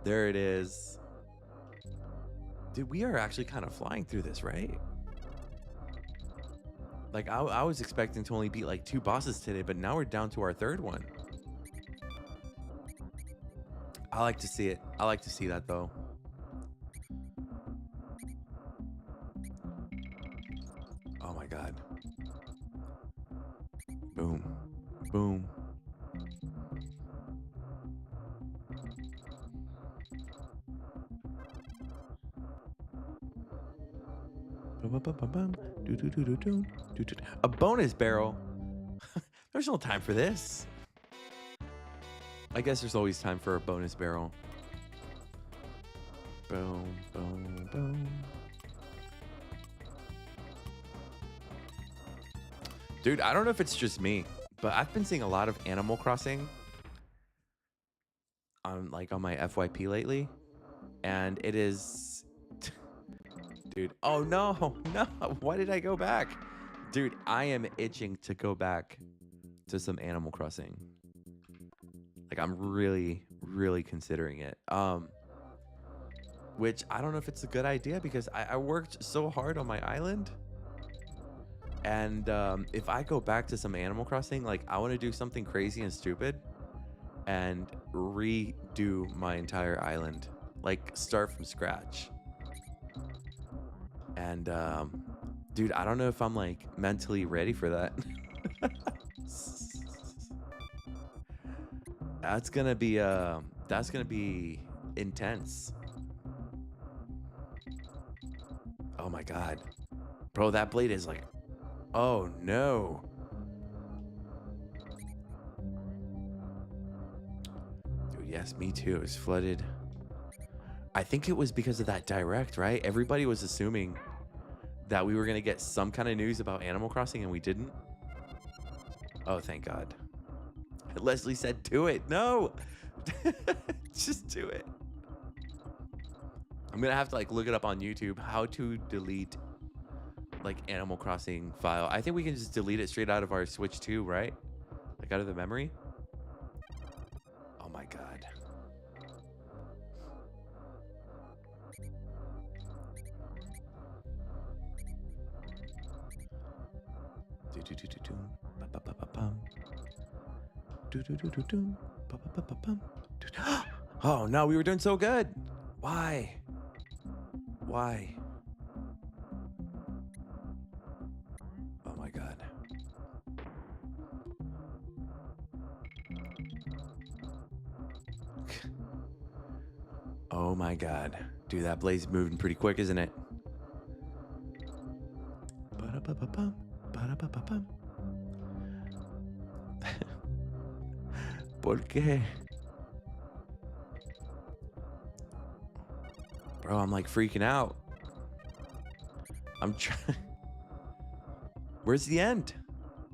There it is. Dude, we are actually kind of flying through this, right? Like, I was expecting to only beat like 2 bosses today, but now we're down to our 3rd one. I like to see it. I like to see that, though. Oh, my God. Boom. Boom. A bonus barrel? There's no time for this. I guess there's always time for a bonus barrel. Boom, boom, boom. Dude, I don't know if it's just me, but I've been seeing a lot of Animal Crossing on my FYP lately, and it is, dude. Oh no, no! Why did I go back, dude? I am itching to go back to some Animal Crossing. Like I'm really, really considering it. Which I don't know if it's a good idea because I worked so hard on my island. And if I go back to some Animal Crossing, like I want to do something crazy and stupid and redo my entire island, like start from scratch. And dude, I don't know if I'm like mentally ready for that. That's gonna be intense. Oh my god. Bro, that blade is like, oh no. Dude, yes, me too. It's flooded. I think it was because of that direct, right? Everybody was assuming that we were gonna get some kind of news about Animal Crossing and we didn't. Oh, thank God. Leslie said, do it. No. Just do it. I'm gonna have to like look it up on YouTube how to delete like Animal Crossing file. I think we can just delete it straight out of our Switch 2, right? Like out of the memory. Oh my god. Oh no, we were doing so good. Why? Why? Oh my god. Oh my god. Dude, that blade's moving pretty quick, isn't it? Ba-da-ba-ba-bum, ba-da-ba-ba-bum. ¿Por qué? Bro, I'm like freaking out. I'm trying. Where's the end?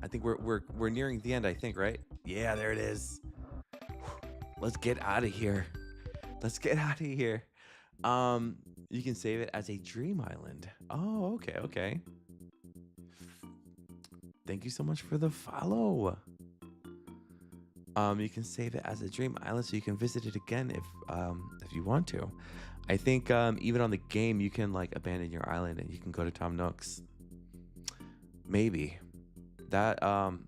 I think we're nearing the end, I think, right? Yeah, there it is. Let's get out of here. Let's get out of here. You can save it as a dream island. Oh, okay, okay. Thank you so much for the follow. You can save it as a dream island so you can visit it again if you want to. I think even on the game you can like abandon your island and you can go to Tom Nook's. Maybe. That I'll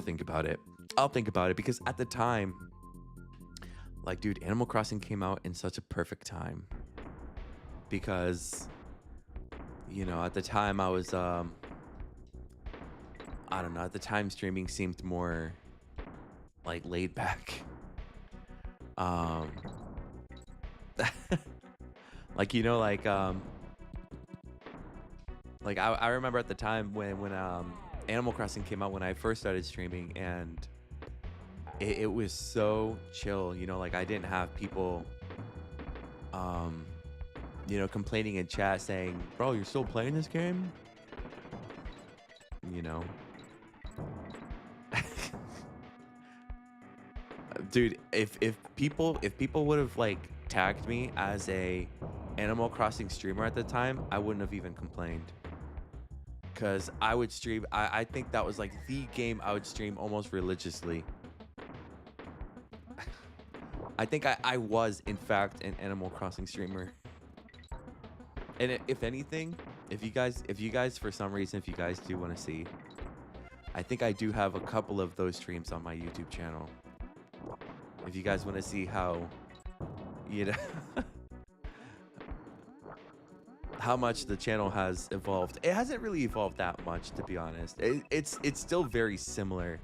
think about it. I'll think about it because at the time, like, dude, Animal Crossing came out in such a perfect time. Because, you know, at the time I was I don't know, at the time streaming seemed more like laid back. Like, you know, like I remember at the time when Animal Crossing came out when I first started streaming, and it was so chill, you know, like I didn't have people you know, complaining in chat saying, bro, you're still playing this game, you know. Dude, if people would have like tagged me as a Animal Crossing streamer at the time, I wouldn't have even complained. Cause I would stream, I think that was like the game I would stream almost religiously. I think I was in fact an Animal Crossing streamer. And if anything, if you guys for some reason, if you guys do want to see, I think I do have a couple of those streams on my YouTube channel. If you guys want to see how, you know, how much the channel has evolved. It hasn't really evolved that much, to be honest. It's still very similar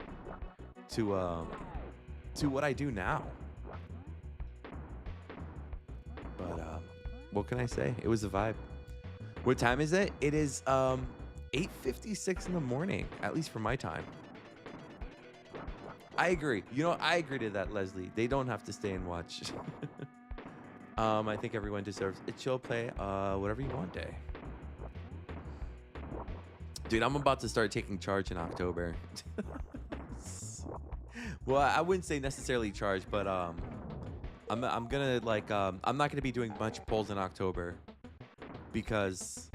to what I do now. But what can I say? It was a vibe. What time is it? It is 8:56 in the morning, at least for my time. I agree. You know, I agree to that, Leslie. They don't have to stay and watch. I think everyone deserves a chill play, whatever you want day. Dude, I'm about to start taking charge in October. Well, I wouldn't say necessarily charge, but I'm gonna like I'm not gonna be doing much polls in October because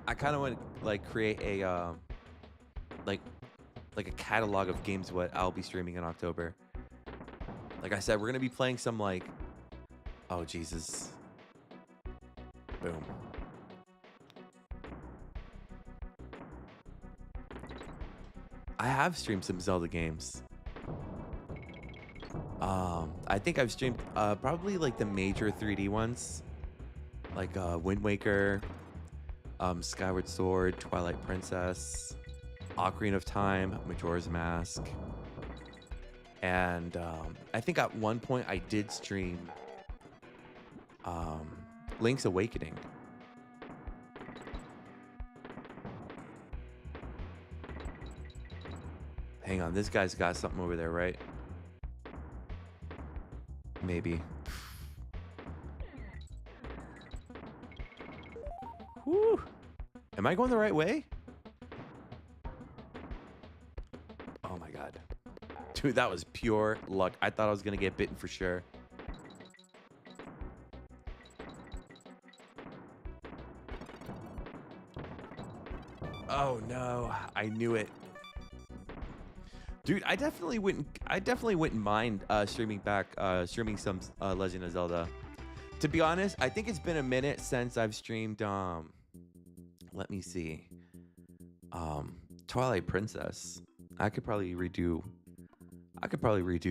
I kind of want to like create a like like a catalog of games what I'll be streaming in October. Like I said, we're gonna be playing some like, oh Jesus, boom. I have streamed some Zelda games. I think I've streamed probably like the major 3D ones, like Wind Waker, Skyward Sword, Twilight Princess, Ocarina of Time, Majora's Mask, and I think at one point I did stream Link's Awakening. Hang on, this guy's got something over there, right? Maybe. Whew. Am I going the right way? Oh my god. Dude, that was pure luck. I thought I was gonna get bitten for sure. Oh no, I knew it. Dude, I definitely wouldn't mind streaming some Legend of Zelda. To be honest, I think it's been a minute since I've streamed let me see. Twilight Princess. I could probably redo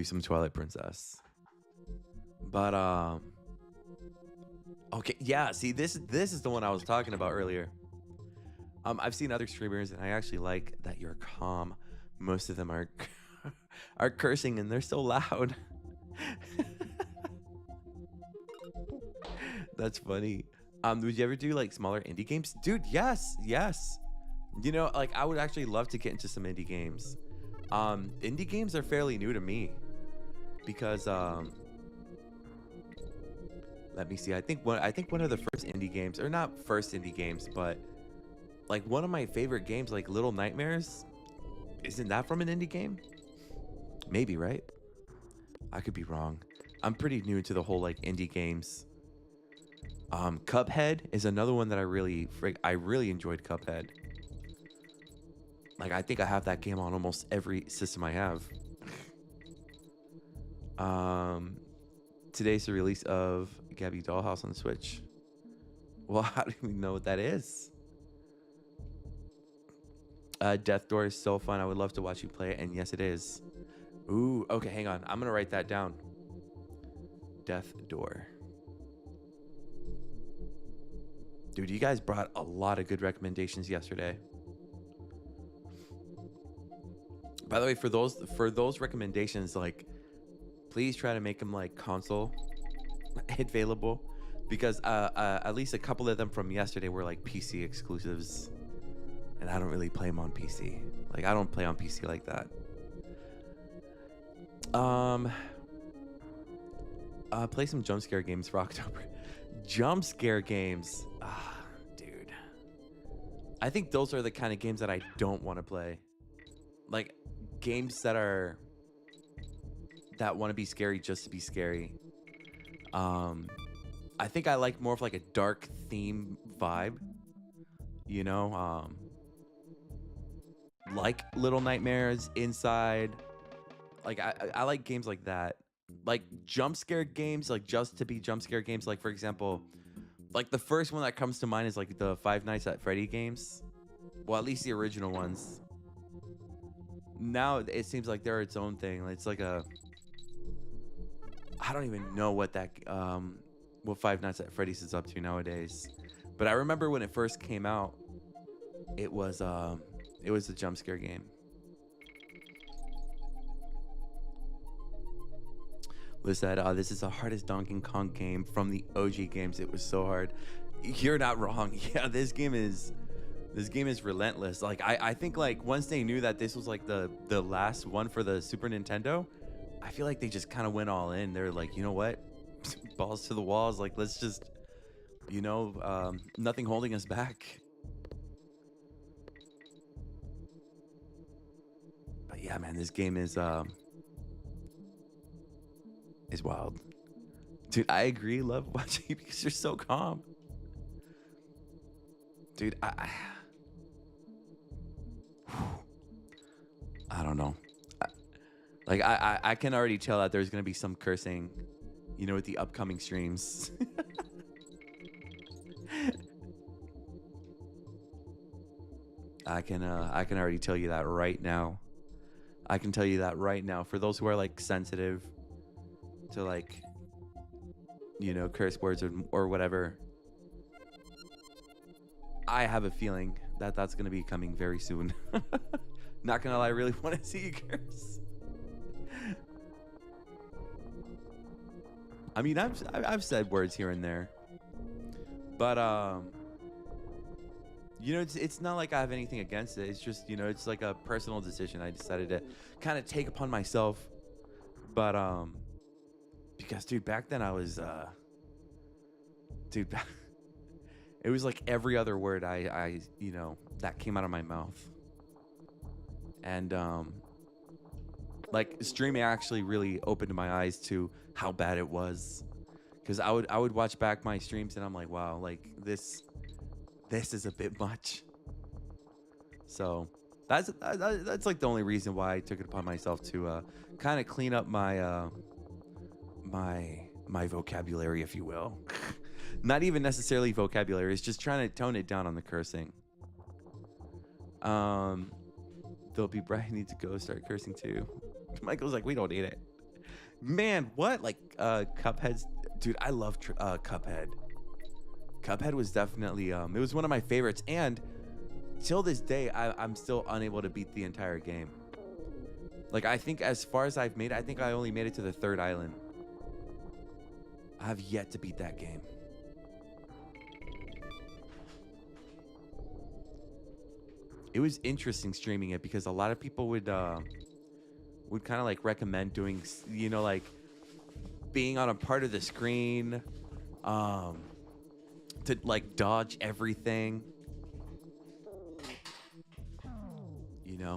some Twilight Princess. But okay, yeah, see this is the one I was talking about earlier. I've seen other streamers and I actually like that you're calm. Most of them are are cursing and they're so loud. That's funny. Would you ever do like smaller indie games? Dude, yes. You know, like I would actually love to get into some indie games. Indie games are fairly new to me because let me see. I think one of the first indie games, or not first indie games, but like one of my favorite games, like Little Nightmares. Isn't that from an indie game? Maybe, right? I could be wrong. I'm pretty new to the whole like indie games. Cuphead is another one that I really enjoyed Cuphead. Like I think I have that game on almost every system I have. Today's the release of Gabby Dollhouse on the Switch. Well, how do we know what that is? Death Door is so fun. I would love to watch you play it, and yes, it is. Ooh, okay, hang on. I'm gonna write that down. Death Door. Dude, you guys brought a lot of good recommendations yesterday. By the way, for those recommendations, like, please try to make them like console available, because at least a couple of them from yesterday were like PC exclusives. And I don't really play them on PC. Like, I don't play on PC like that. Play some jump scare games for October. Jump scare games. Dude. I think those are the kind of games that I don't want to play. Like, games that want to be scary just to be scary. I think I like more of like a dark theme vibe. You know, like Little Nightmares, Inside. Like I like games like that. Like jump scare games, like just to be jump scare games. Like for example, like the first one that comes to mind is like the Five Nights at Freddy games. Well, at least the original ones. Now it seems like they're its own thing. It's like I don't even know what Five Nights at Freddy's is up to nowadays. But I remember when it first came out, it was a jump scare game. Liz said, this is the hardest Donkey Kong game from the OG games. It was so hard. You're not wrong. Yeah, this game is relentless. Like I think like once they knew that this was like the last one for the Super Nintendo, I feel like they just kind of went all in. They're like, you know what? balls to the walls. Like, let's just, nothing holding us back. But yeah, man, this game is wild. Dude, I agree. Love watching you because you're so calm. Dude, I don't know. I can already tell that there's gonna be some cursing, with the upcoming streams. I can already tell you that right now. I can tell you that right now. For those who are like sensitive to like, curse words or whatever, I have a feeling that that's gonna be coming very soon. Not gonna lie, I really want to see you curse. I mean, I've said words here and there, but it's not like I have anything against it. It's just it's like a personal decision I decided to kind of take upon myself. But because dude, back then I was dude, it was like every other word I that came out of my mouth, and like streaming actually really opened my eyes to how bad it was, because I would watch back my streams and I'm like, wow, like this is a bit much. So that's like the only reason why I took it upon myself to kind of clean up my my vocabulary, if you will. Not even necessarily vocabulary, it's just trying to tone it down on the cursing. There'll be Brian needs to go start cursing too. Michael's like, we don't need it. Man, what? Like Cuphead's, dude, I love Cuphead. Cuphead was definitely it was one of my favorites, and till this day I'm still unable to beat the entire game. Like, I think as far as I've made it, I think I only made it to the 3rd island. I have yet to beat that game. It was interesting streaming it because a lot of people would kind of like recommend doing, like being on a part of the screen, to like dodge everything.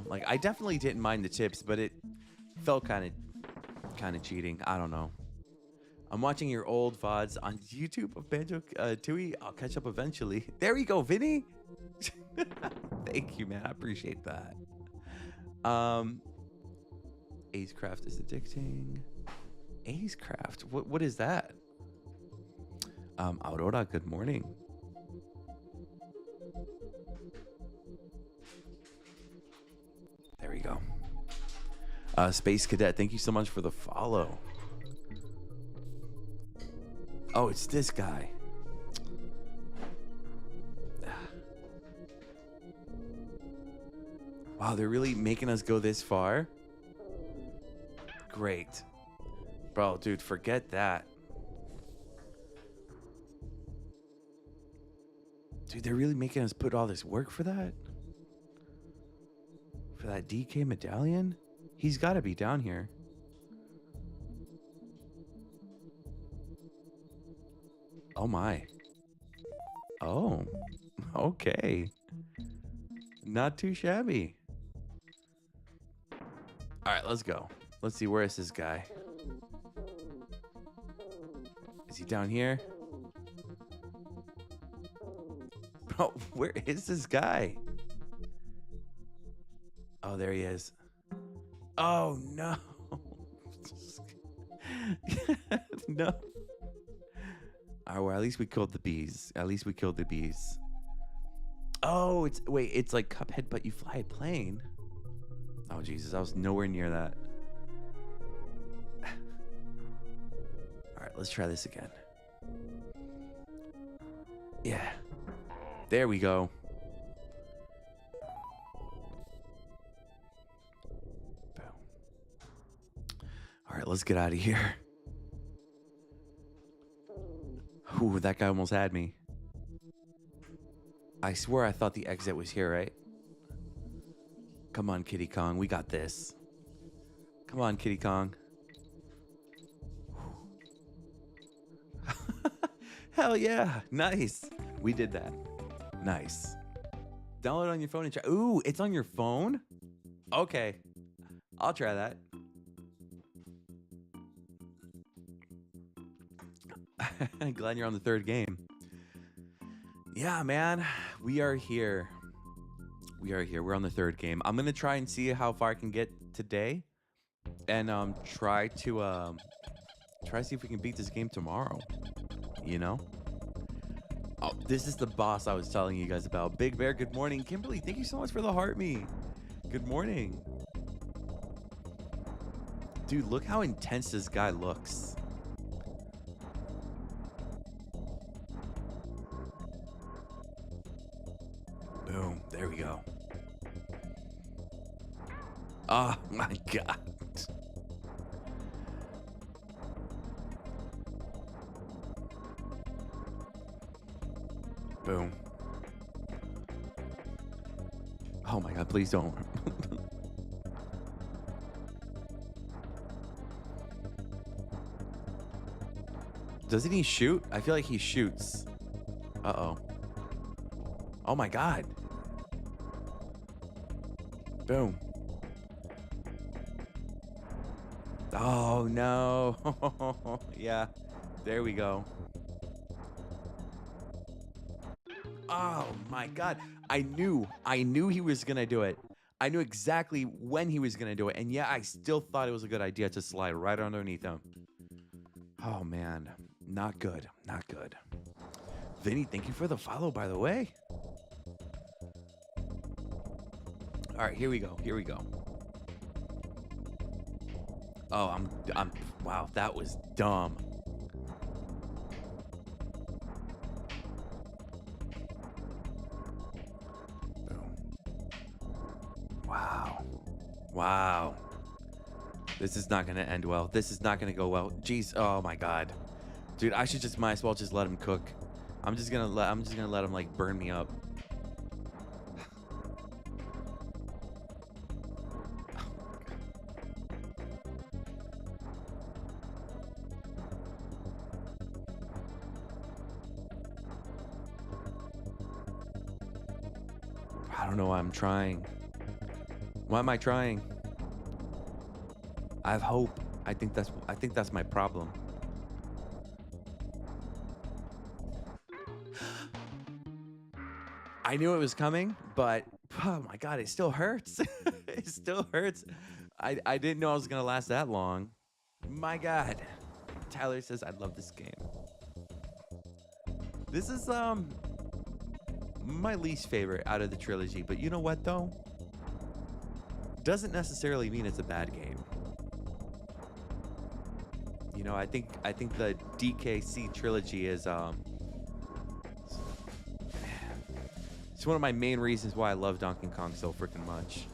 Like I definitely didn't mind the tips, but it felt kind of cheating. I don't know. I'm watching your old VODs on YouTube of Banjo Tooie. I'll catch up eventually. There you go, Vinny. Thank you, man. I appreciate that. Acecraft is addicting. Acecraft? What is that? Aurora, good morning. There we go. Space Cadet, thank you so much for the follow. Oh, it's this guy. Wow, they're really making us go this far? Great. Bro, dude, forget that. Dude, they're really making us put all this work for that? For that DK medallion? He's got to be down here. Oh my. Oh, okay. Not too shabby. All right, let's go. Let's see, where is this guy? Is he down here? Bro, where is this guy? Oh, there he is. Oh, no. No. All right, well, at least we killed the bees. At least we killed the bees. Oh, it's like Cuphead, but you fly a plane. Oh, Jesus, I was nowhere near that. All right, let's try this again. Yeah. There we go. Boom. All right, let's get out of here. Ooh, that guy almost had me. I swear I thought the exit was here, right? Come on, Kitty Kong. We got this. Come on, Kitty Kong. Hell yeah. Nice. We did that. Nice. Download it on your phone and try. Ooh, it's on your phone? Okay. I'll try that. Glad you're on the third game. Yeah, man. We are here. We are here. We're on the third game. I'm gonna try and see how far I can get today, and try to see if we can beat this game tomorrow. You know. Oh, this is the boss I was telling you guys about. Big Bear. Good morning, Kimberly. Thank you so much for the heart me. Good morning, dude. Look how intense this guy looks. Boom. There we go. Oh my god. Boom. Oh my god, please don't. Doesn't he shoot? I feel like he shoots. Uh-oh. Oh my god. Boom. Oh no. Yeah. There we go. Oh my god. I knew he was gonna do it. I knew exactly when he was gonna do it. And yeah, I still thought it was a good idea to slide right underneath him. Oh man. Not good. Not good. Vinny, thank you for the follow, by the way. All right, here we go. Here we go. Oh, I'm wow, that was dumb. Boom. Wow. Wow. This is not going to end well. This is not going to go well. Jeez. Oh my god. Dude, I should just might as well just let him cook. I'm just going to let him like burn me up. I don't know why I'm trying. Why am I trying? I have hope. I think that's my problem. I knew it was coming, but oh my god, it still hurts. It still hurts. I didn't know I was gonna last that long. My god. Tyler says I love this game. This is my least favorite out of the trilogy, but you know what though? Doesn't necessarily mean it's a bad game. You know, I think the DKC trilogy is it's one of my main reasons why I love Donkey Kong so freaking much.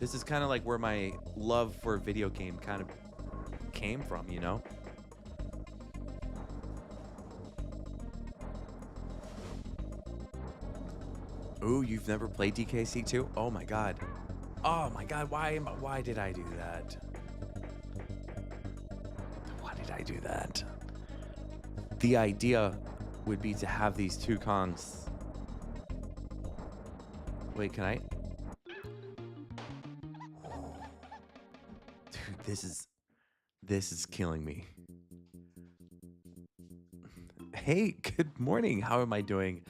This is kind of like where my love for a video game kind of came from, you know? Ooh, you've never played DKC 2? Oh my god. Oh my god, why did I do that? Why did I do that? The idea would be to have these two Kongs. Wait, can I? Dude, this is killing me. Hey, good morning. How am I doing?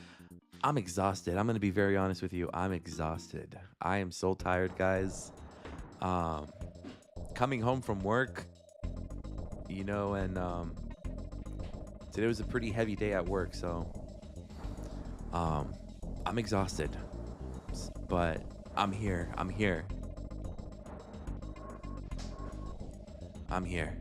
I'm exhausted. I'm going to be very honest with you. I'm exhausted. I am so tired, guys. Coming home from work, you know, and today was a pretty heavy day at work, so I'm exhausted. But I'm here. I'm here. I'm here.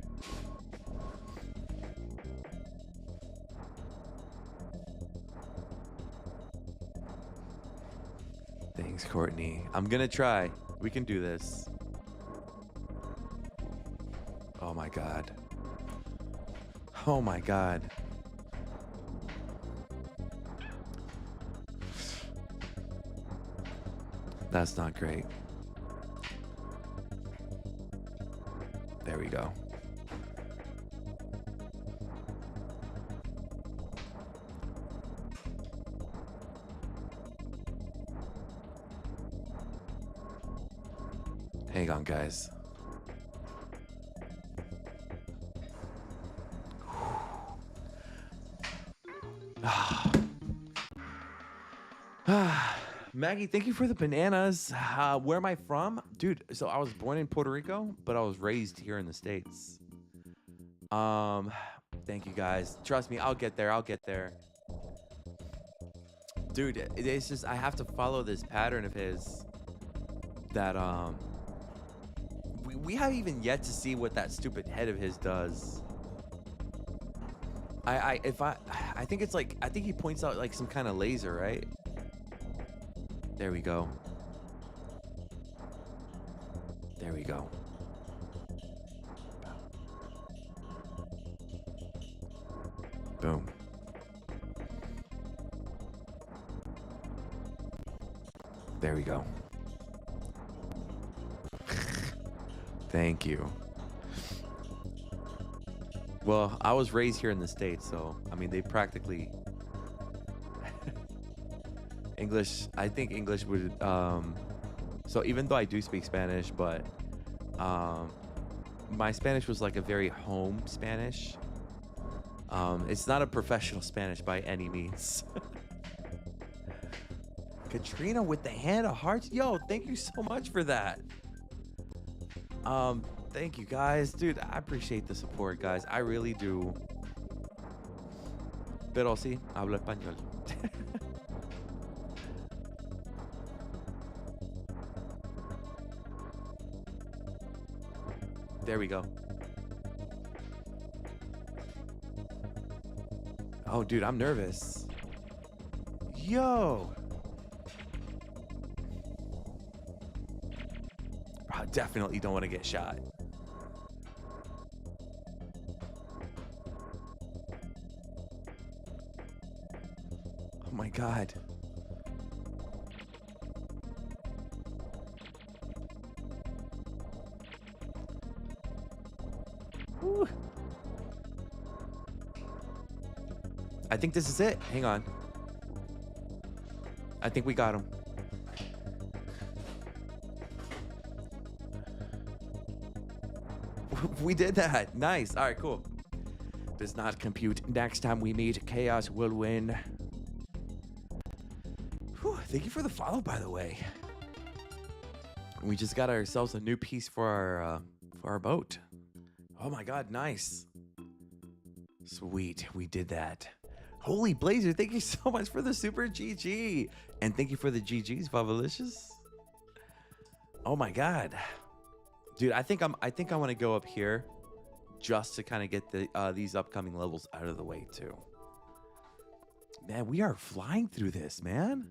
Thanks, Courtney. I'm gonna try. We can do this. Oh my god. Oh my god. That's not great. There we go. Hang on, guys. Maggie, thank you for the bananas. Where am I from? Dude, so I was born in Puerto Rico, but I was raised here in the States. Thank you guys. Trust me, I'll get there. I'll get there. Dude, it's just I have to follow this pattern of his that we haven't even yet to see what that stupid head of his does. I think it's like I think he points out like some kind of laser, right? There we go. There we go. Boom. There we go. Thank you. Well, I was raised here in the States, so I mean, they practically English. I think English would. So even though I do speak Spanish, but my Spanish was like a very home Spanish. It's not a professional Spanish by any means. Katrina with the hand of hearts. Yo, thank you so much for that. Thank you guys. Dude, I appreciate the support, guys. I really do. Pero sí, hablo español. There we go. Oh, dude, I'm nervous. Yo. I definitely don't want to get shot. Oh my God. Whew. I think this is it. Hang on. I think we got him. We did that. Nice. All right, cool. Does not compute. Next time we meet, Chaos will win. Whew, thank you for the follow, by the way. We just got ourselves a new piece for our boat. Oh my God, nice. Sweet, we did that. Holy Blazer, thank you so much for the super GG. And thank you for the GGs, Favalicious. Oh my God. Dude, I think I want to go up here just to kind of get the these upcoming levels out of the way too. Man, we are flying through this, man.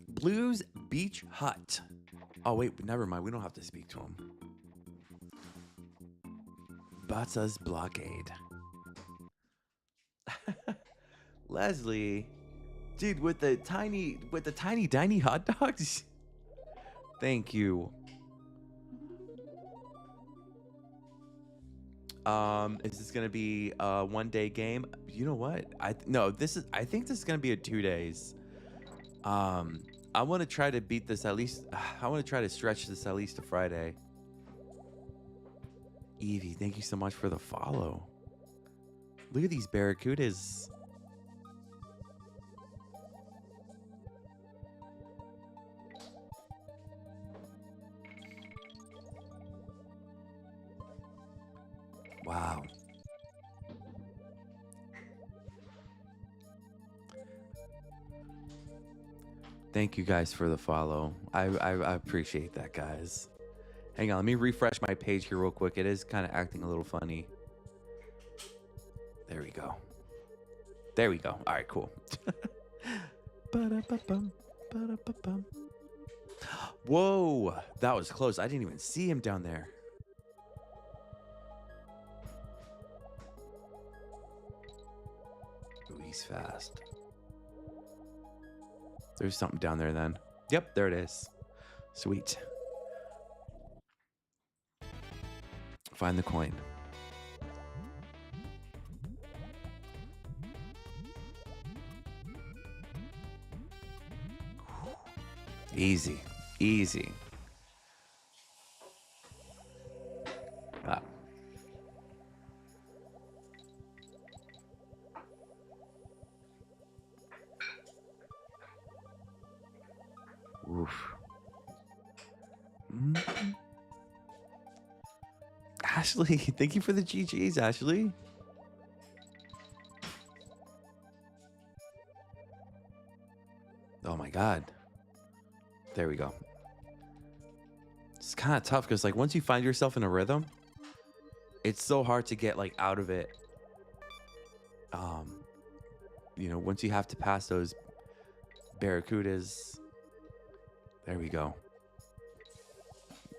Blues Beach Hut. Oh wait, never mind. We don't have to speak to him. Batsa's Blockade. Leslie, dude, with the tiny tiny hot dogs. Thank you. Is this gonna be a 1-day game? You know what? I think this is gonna be a 2 days. I want to try to beat this at least. I want to try to stretch this at least to Friday. Evie, thank you so much for the follow. Look at these barracudas. Wow. Thank you guys for the follow. I appreciate that, guys. Hang on, let me refresh my page here real quick. It is kind of acting a little funny. There we go. There we go. All right, cool. Whoa, that was close. I didn't even see him down there. Ooh, he's fast. There's something down there then. Yep, there it is. Sweet. Find the coin. Easy. Easy. Ah. Oof. Mm. Ashley, thank you for the GGs, Ashley. Oh my God. There we go. It's kind of tough because like once you find yourself in a rhythm, it's so hard to get like out of it. You know, once you have to pass those barracudas. There we go.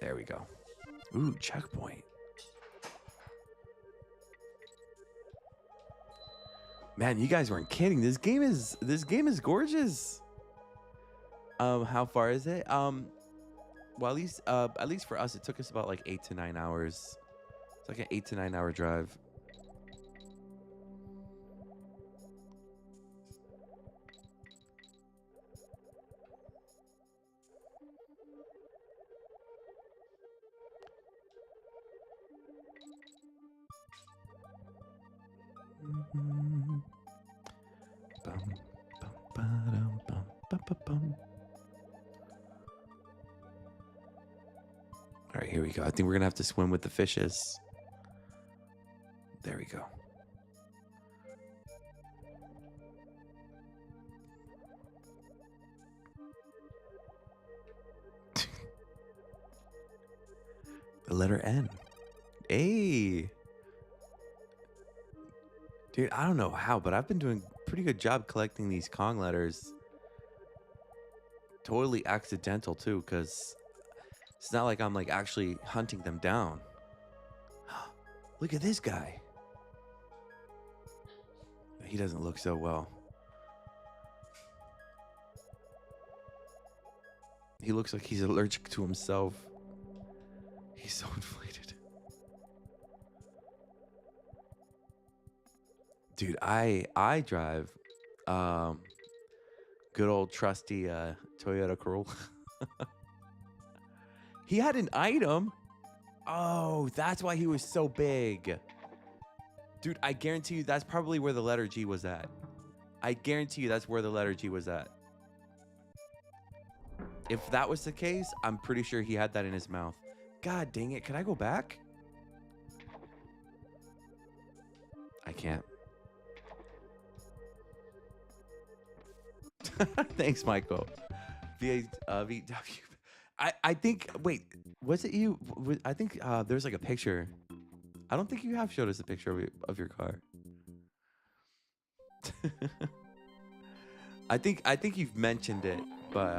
There we go. Ooh, checkpoint. Man, you guys weren't kidding. This game is gorgeous. How far is it? Well, at least for us, it took us about like 8 to 9 hours. It's like an 8 to 9 hour drive. All right, here we go. I think we're gonna have to swim with the fishes. There we go. The letter N. Hey. Dude, I don't know how, but I've been doing a pretty good job collecting these Kong letters. Totally accidental too, because it's not like I'm like actually hunting them down. Look at this guy. He doesn't look so well. He looks like he's allergic to himself. He's so inflated. Dude, I drive good old trusty Toyota Corolla. He had an item. Oh, that's why he was so big. Dude, I guarantee you that's probably where the letter G was at. I guarantee you that's where the letter G was at. If that was the case, I'm pretty sure he had that in his mouth. God dang it. Can I go back? I can't. Thanks, Michael. VW. I think, wait, was it you? I think there's like a picture. I don't think you have showed us a picture of your car. I think you've mentioned it, but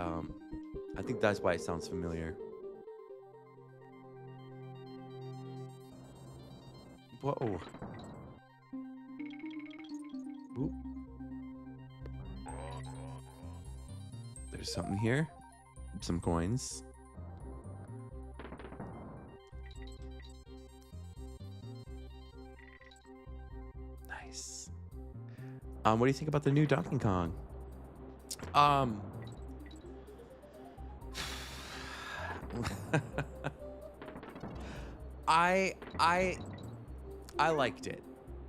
I think that's why it sounds familiar. Whoa. Oop. There's something here. Some coins. Nice. What do you think about the new Donkey Kong? I liked it.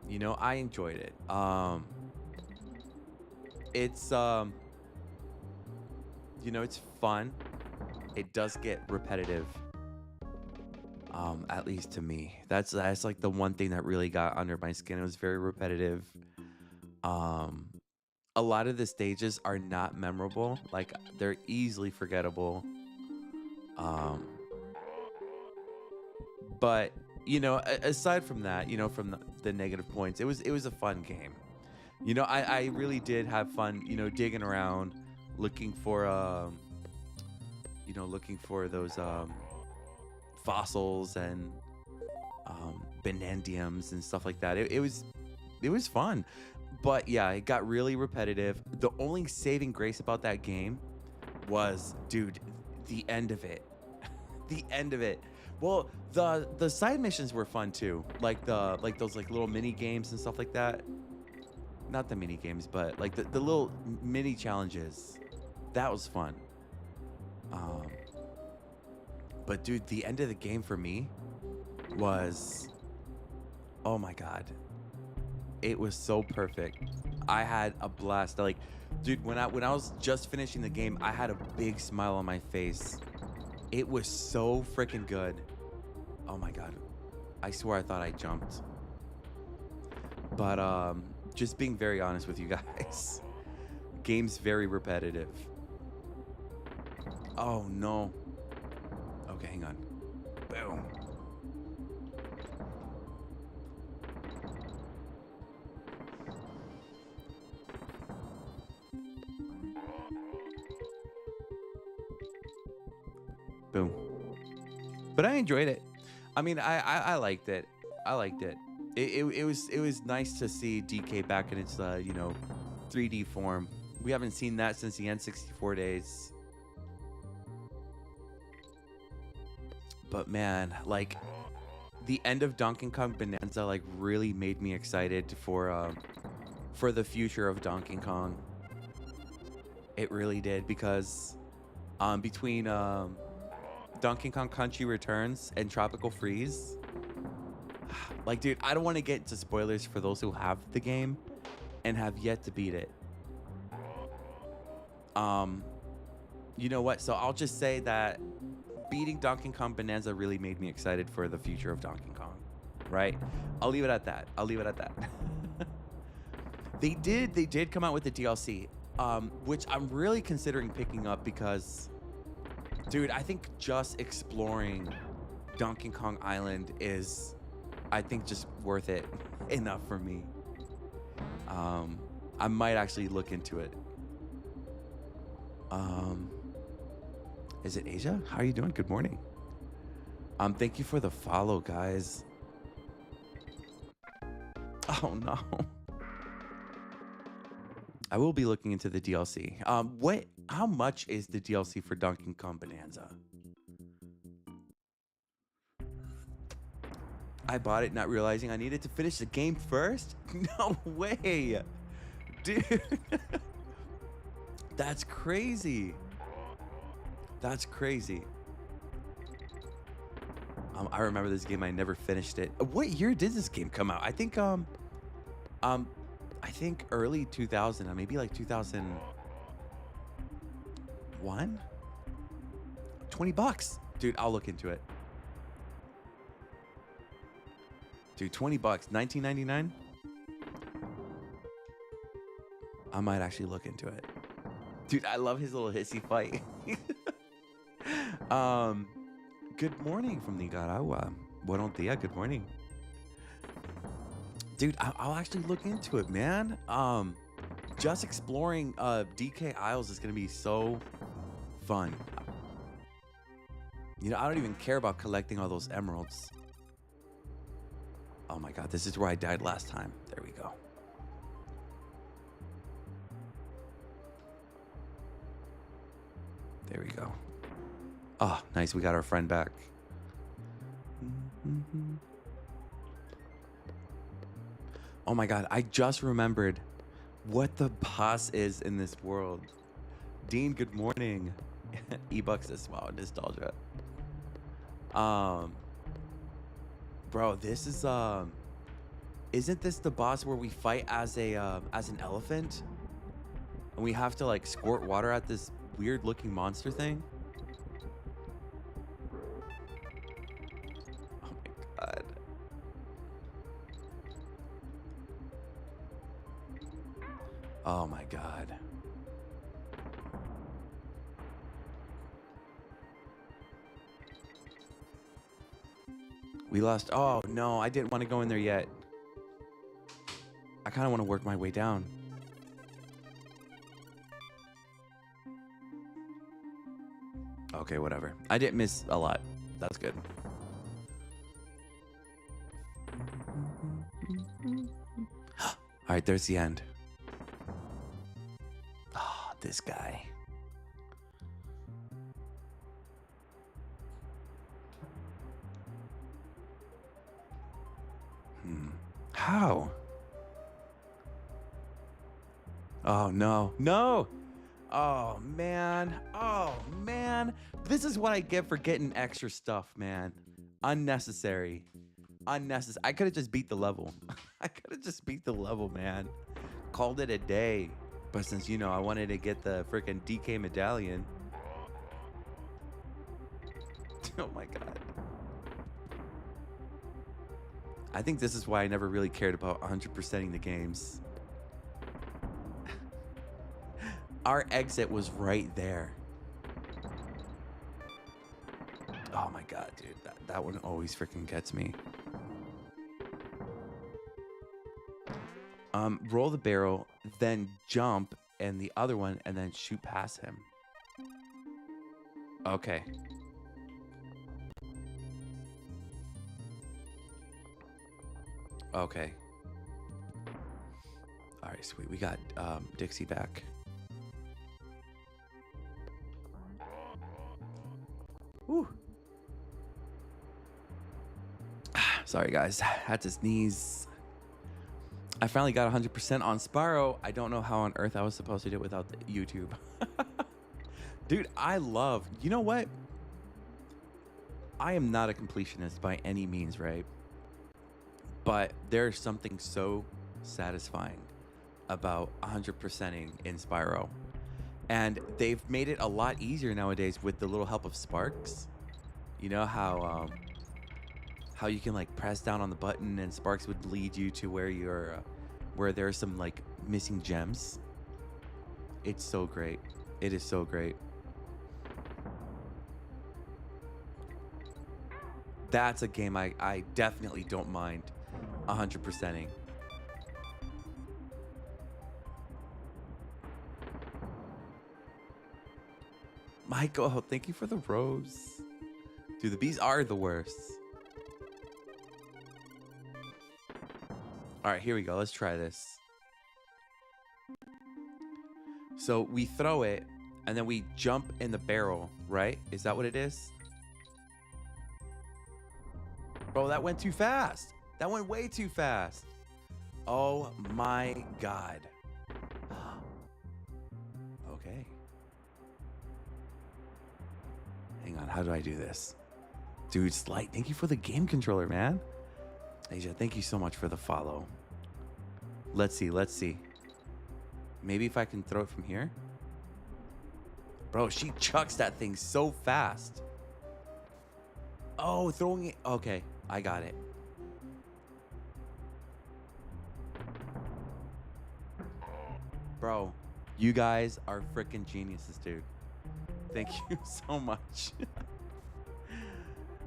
You know, I enjoyed it. It's you know, it's fun. It does get repetitive. At least to me. That's like the one thing that really got under my skin. It was very repetitive. A lot of the stages are not memorable. Like they're easily forgettable. But you know, aside from that, you know, from the negative points, it was a fun game. You know, I really did have fun, you know, digging around, looking for you know, looking for those fossils and Benandiums and stuff like that. It was fun. But yeah, it got really repetitive. The only saving grace about that game was, dude, the end of it. The end of it. Well, the side missions were fun too. Like those like little mini games and stuff like that. Not the mini games, but like the little mini challenges. That was fun. But dude, the end of the game for me was, oh my god, it was so perfect. I had a blast. Like, dude, when I was just finishing the game, I had a big smile on my face. It was so freaking good. Oh my god, I swear I thought I jumped. But just being very honest with you guys, game's very repetitive. Oh no. Okay, hang on. Boom. Boom. But I enjoyed it. I mean, I liked it. I liked it. It was nice to see DK back in its 3D form. We haven't seen that since the N64 days. But man, like, the end of Donkey Kong Bonanza like really made me excited for the future of Donkey Kong. It really did, because between Donkey Kong Country Returns and Tropical Freeze, like, dude, I don't want to get into spoilers for those who have the game and have yet to beat it. You know what? So I'll just say that beating Donkey Kong Bonanza really made me excited for the future of Donkey Kong, right? I'll leave it at that. They did come out with the DLC, which I'm really considering picking up because, dude, I think just exploring Donkey Kong Island is, I think, just worth it enough for me. I might actually look into it. Is it Asia? How are you doing? Good morning. Thank you for the follow, guys. Oh no. I will be looking into the DLC. How much is the DLC for Donkey Kong Bonanza? I bought it not realizing I needed to finish the game first? No way. Dude. That's crazy. That's crazy. I remember this game. I never finished it. What year did this game come out? I think early 2000, maybe like 2001. $20, dude. I'll look into it. Dude, $20, 1999. I might actually look into it. Dude, I love his little hissy fight. Good morning from Nicaragua. Buenos dias, good morning. Dude, I'll actually look into it, man. Just exploring DK Isles is gonna be so fun. You know, I don't even care about collecting all those emeralds. Oh my god, this is where I died last time. There we go. There we go. Oh, nice. We got our friend back. Oh my god, I just remembered what the boss is in this world. Dean, good morning. E-Bucks as well, nostalgia. Bro, this is isn't this the boss where we fight as an elephant? And we have to like squirt water at this weird looking monster thing? Oh my god. Oh my god. We lost. Oh no, I didn't want to go in there yet. I kind of want to work my way down. Okay, whatever. I didn't miss a lot. That's good. All right, there's the end. Ah, this guy. How? Oh, no. No! Oh man. Oh man. This is what I get for getting extra stuff, man. Unnecessary. Unnecessary. I could have just beat the level. I could have just beat the level, man. Called it a day. But since, you know, I wanted to get the freaking DK medallion. Oh my god. I think this is why I never really cared about 100%ing the games. Our exit was right there. Oh my god, dude. That one always freaking gets me. Roll the barrel, then jump, and the other one, and then shoot past him. Okay. Okay. All right, sweet. We got Dixie back. Woo. Sorry, guys. Had to sneeze. I finally got 100% on Spyro. I don't know how on earth I was supposed to do it without the YouTube. Dude, I love... You know what? I am not a completionist by any means, right? But there's something so satisfying about 100%ing in Spyro. And they've made it a lot easier nowadays with the little help of Sparks. You know how you can like press down on the button and Sparks would lead you to where you're where there's some like missing gems. It's so great. It is so great. That's a game I definitely don't mind 100%ing. Michael, thank you for the rose. Dude, the bees are the worst. All right, here we go. Let's try this. So we throw it and then we jump in the barrel, right? Is that what it is? Bro, that went too fast. That went way too fast. Oh my God. Okay. Hang on, how do I do this? Dude, Slight, thank you for the game controller, man. Asia, thank you so much for the follow. Let's see, let's see. Maybe if I can throw it from here. Bro, she chucks that thing so fast. Oh, throwing it. Okay, I got it. Bro, you guys are freaking geniuses, dude. Thank you so much.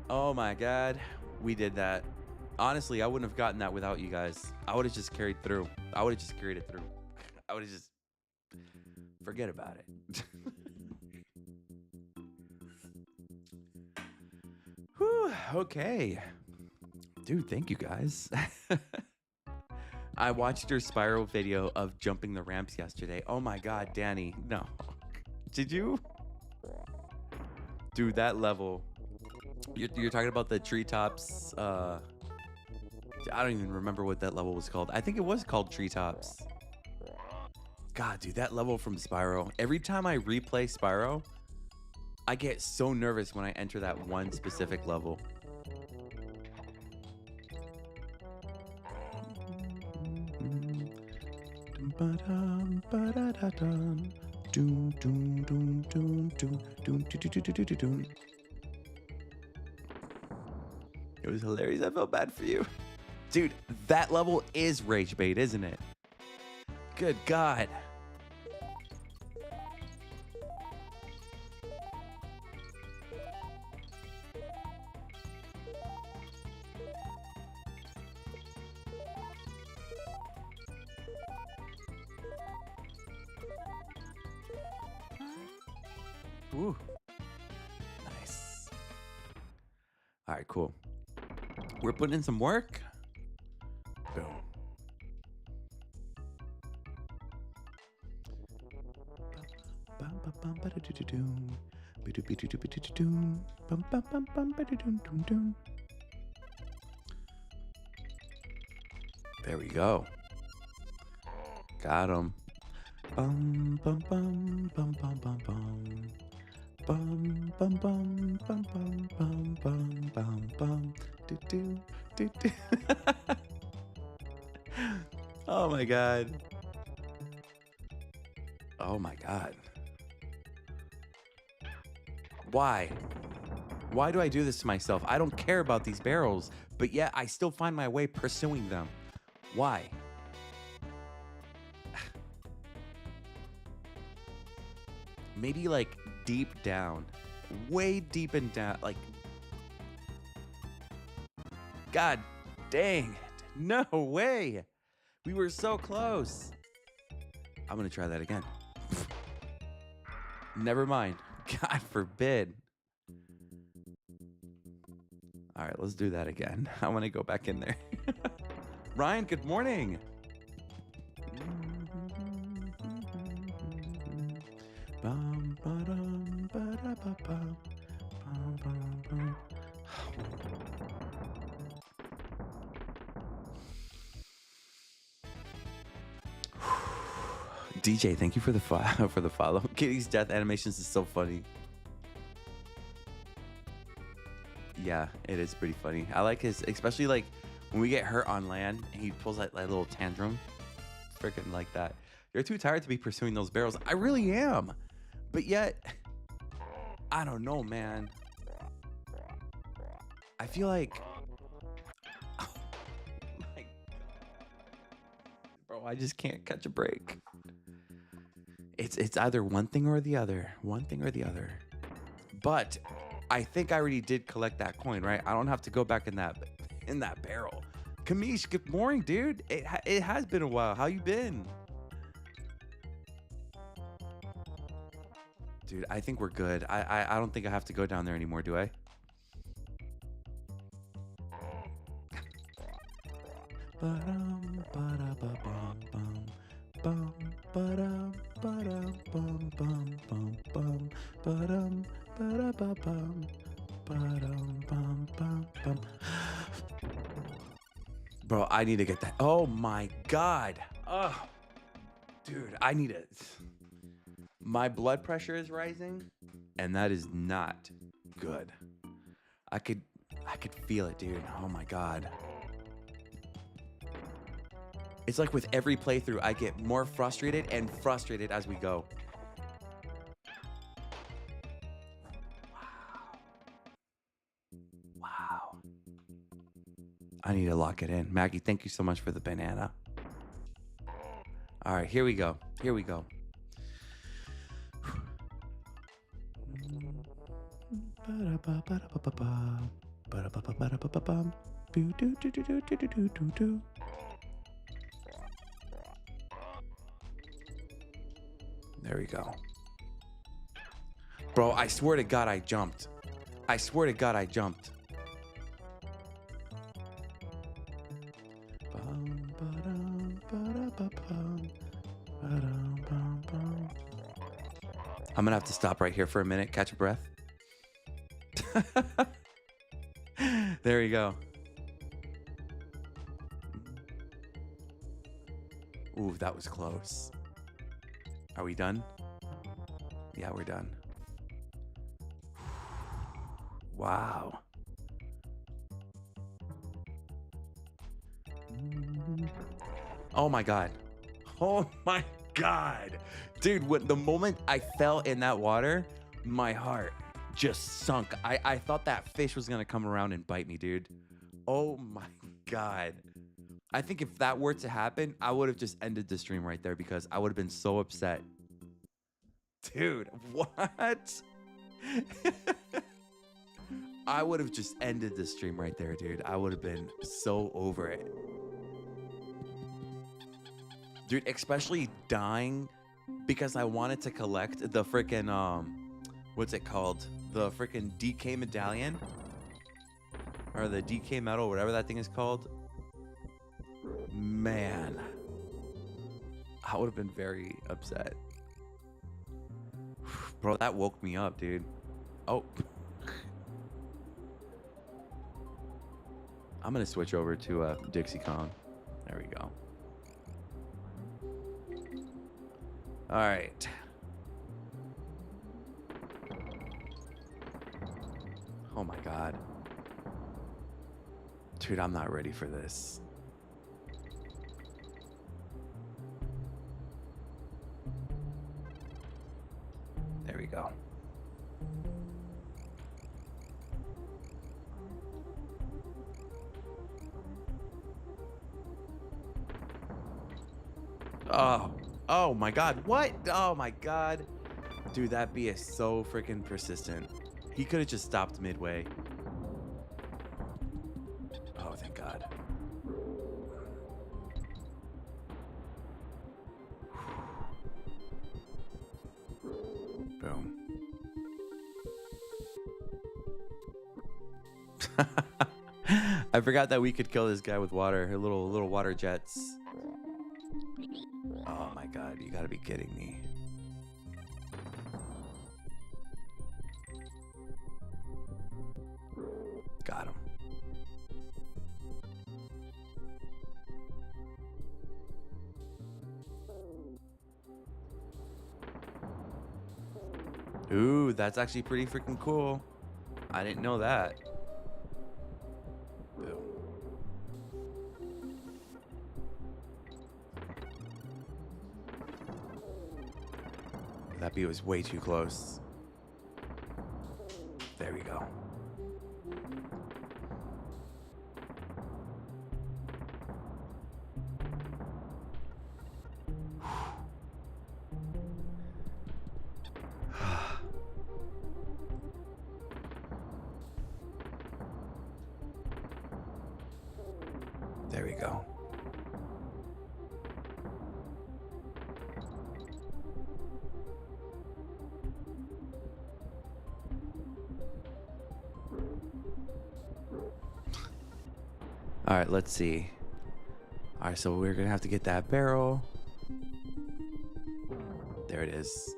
Oh my God, we did that. Honestly, I wouldn't have gotten that without you guys. I would have just carried through. I would have just carried it through. I would have just forget about it. Whew, okay. Dude, thank you guys. I watched your Spyro video of jumping the ramps yesterday. Oh my God, Danny. No. Did you? Dude, that level. You're talking about the treetops. I don't even remember what that level was called. I think it was called Treetops. God, dude, that level from Spyro. Every time I replay Spyro, I get so nervous when I enter that one specific level. It was hilarious. I felt bad for you. Dude, that level is rage bait, isn't it? Good God. Ooh. Nice. All right, cool. We're putting in some work. Boom. There we go. Got him. Bum bum bum bum bum bum bum. Bum bum bum bum bum bum bum bum bum. Do do do do. Oh my god. Oh my god. Why? Why do I do this to myself? I don't care about these barrels, but yet I still find my way pursuing them. Why? Maybe like deep down, way deep and down, like, god dang it. No way. We were so close. I'm gonna try that again. Never mind. God forbid. All right, let's do that again. I want to go back in there. Ryan, good morning. Bum, ba-dum, ba-da-ba-bum, bum, bum, bum. DJ, thank you for the for the follow. Kitty's death animations is so funny. Yeah, it is pretty funny. I like his, especially like when we get hurt on land and he pulls that like, little tantrum. Freaking like that. You're too tired to be pursuing those barrels. I really am. But yet, I don't know, man. I feel like, oh my God. Bro, I just can't catch a break. It's either one thing or the other. One thing or the other. But I think I already did collect that coin, right? I don't have to go back in that barrel. Kamish, good morning, dude. It has been a while. How you been? Dude, I think we're good. I don't think I have to go down there anymore, do I? Bro, I need to get that. Oh my God. Oh, dude, I need it. My blood pressure is rising, and that is not good. I could feel it, dude. Oh my God. It's like with every playthrough, I get more frustrated and frustrated as we go. Wow. I need to lock it in. Maggie, thank you so much for the banana. All right, here we go. Here we go. There we go. Bro, I swear to God I jumped. I swear to God I jumped. I'm gonna have to stop right here for a minute, catch a breath. There we go. Ooh, that was close. Are we done? Yeah, we're done. Wow. Oh my God. Oh my God. Dude, when the moment I fell in that water, my heart just sunk. I thought that fish was gonna come around and bite me, dude. Oh my God. I think if that were to happen, I would have just ended the stream right there because I would have been so upset. Dude, what? I would have just ended the stream right there, dude. I would have been so over it. Dude, especially dying because I wanted to collect the freaking, what's it called? The freaking DK medallion? Or the DK medal, whatever that thing is called. Man. I would have been very upset. Bro, that woke me up, dude. Oh. I'm gonna switch over to Dixie Kong. There we go. All right. Oh my God. Dude, I'm not ready for this. There we go. Oh my God. What? Oh my God. Dude, that bee is so freaking persistent. He could have just stopped midway. Oh, thank God. Boom. I forgot that we could kill this guy with water. Little water jets. Oh my God, you gotta be kidding me. Got him. Ooh, that's actually pretty freaking cool. I didn't know that. Boom. That bee was way too close. There we go. There we go. All right, let's see. All right, so we're gonna have to get that barrel. There it is.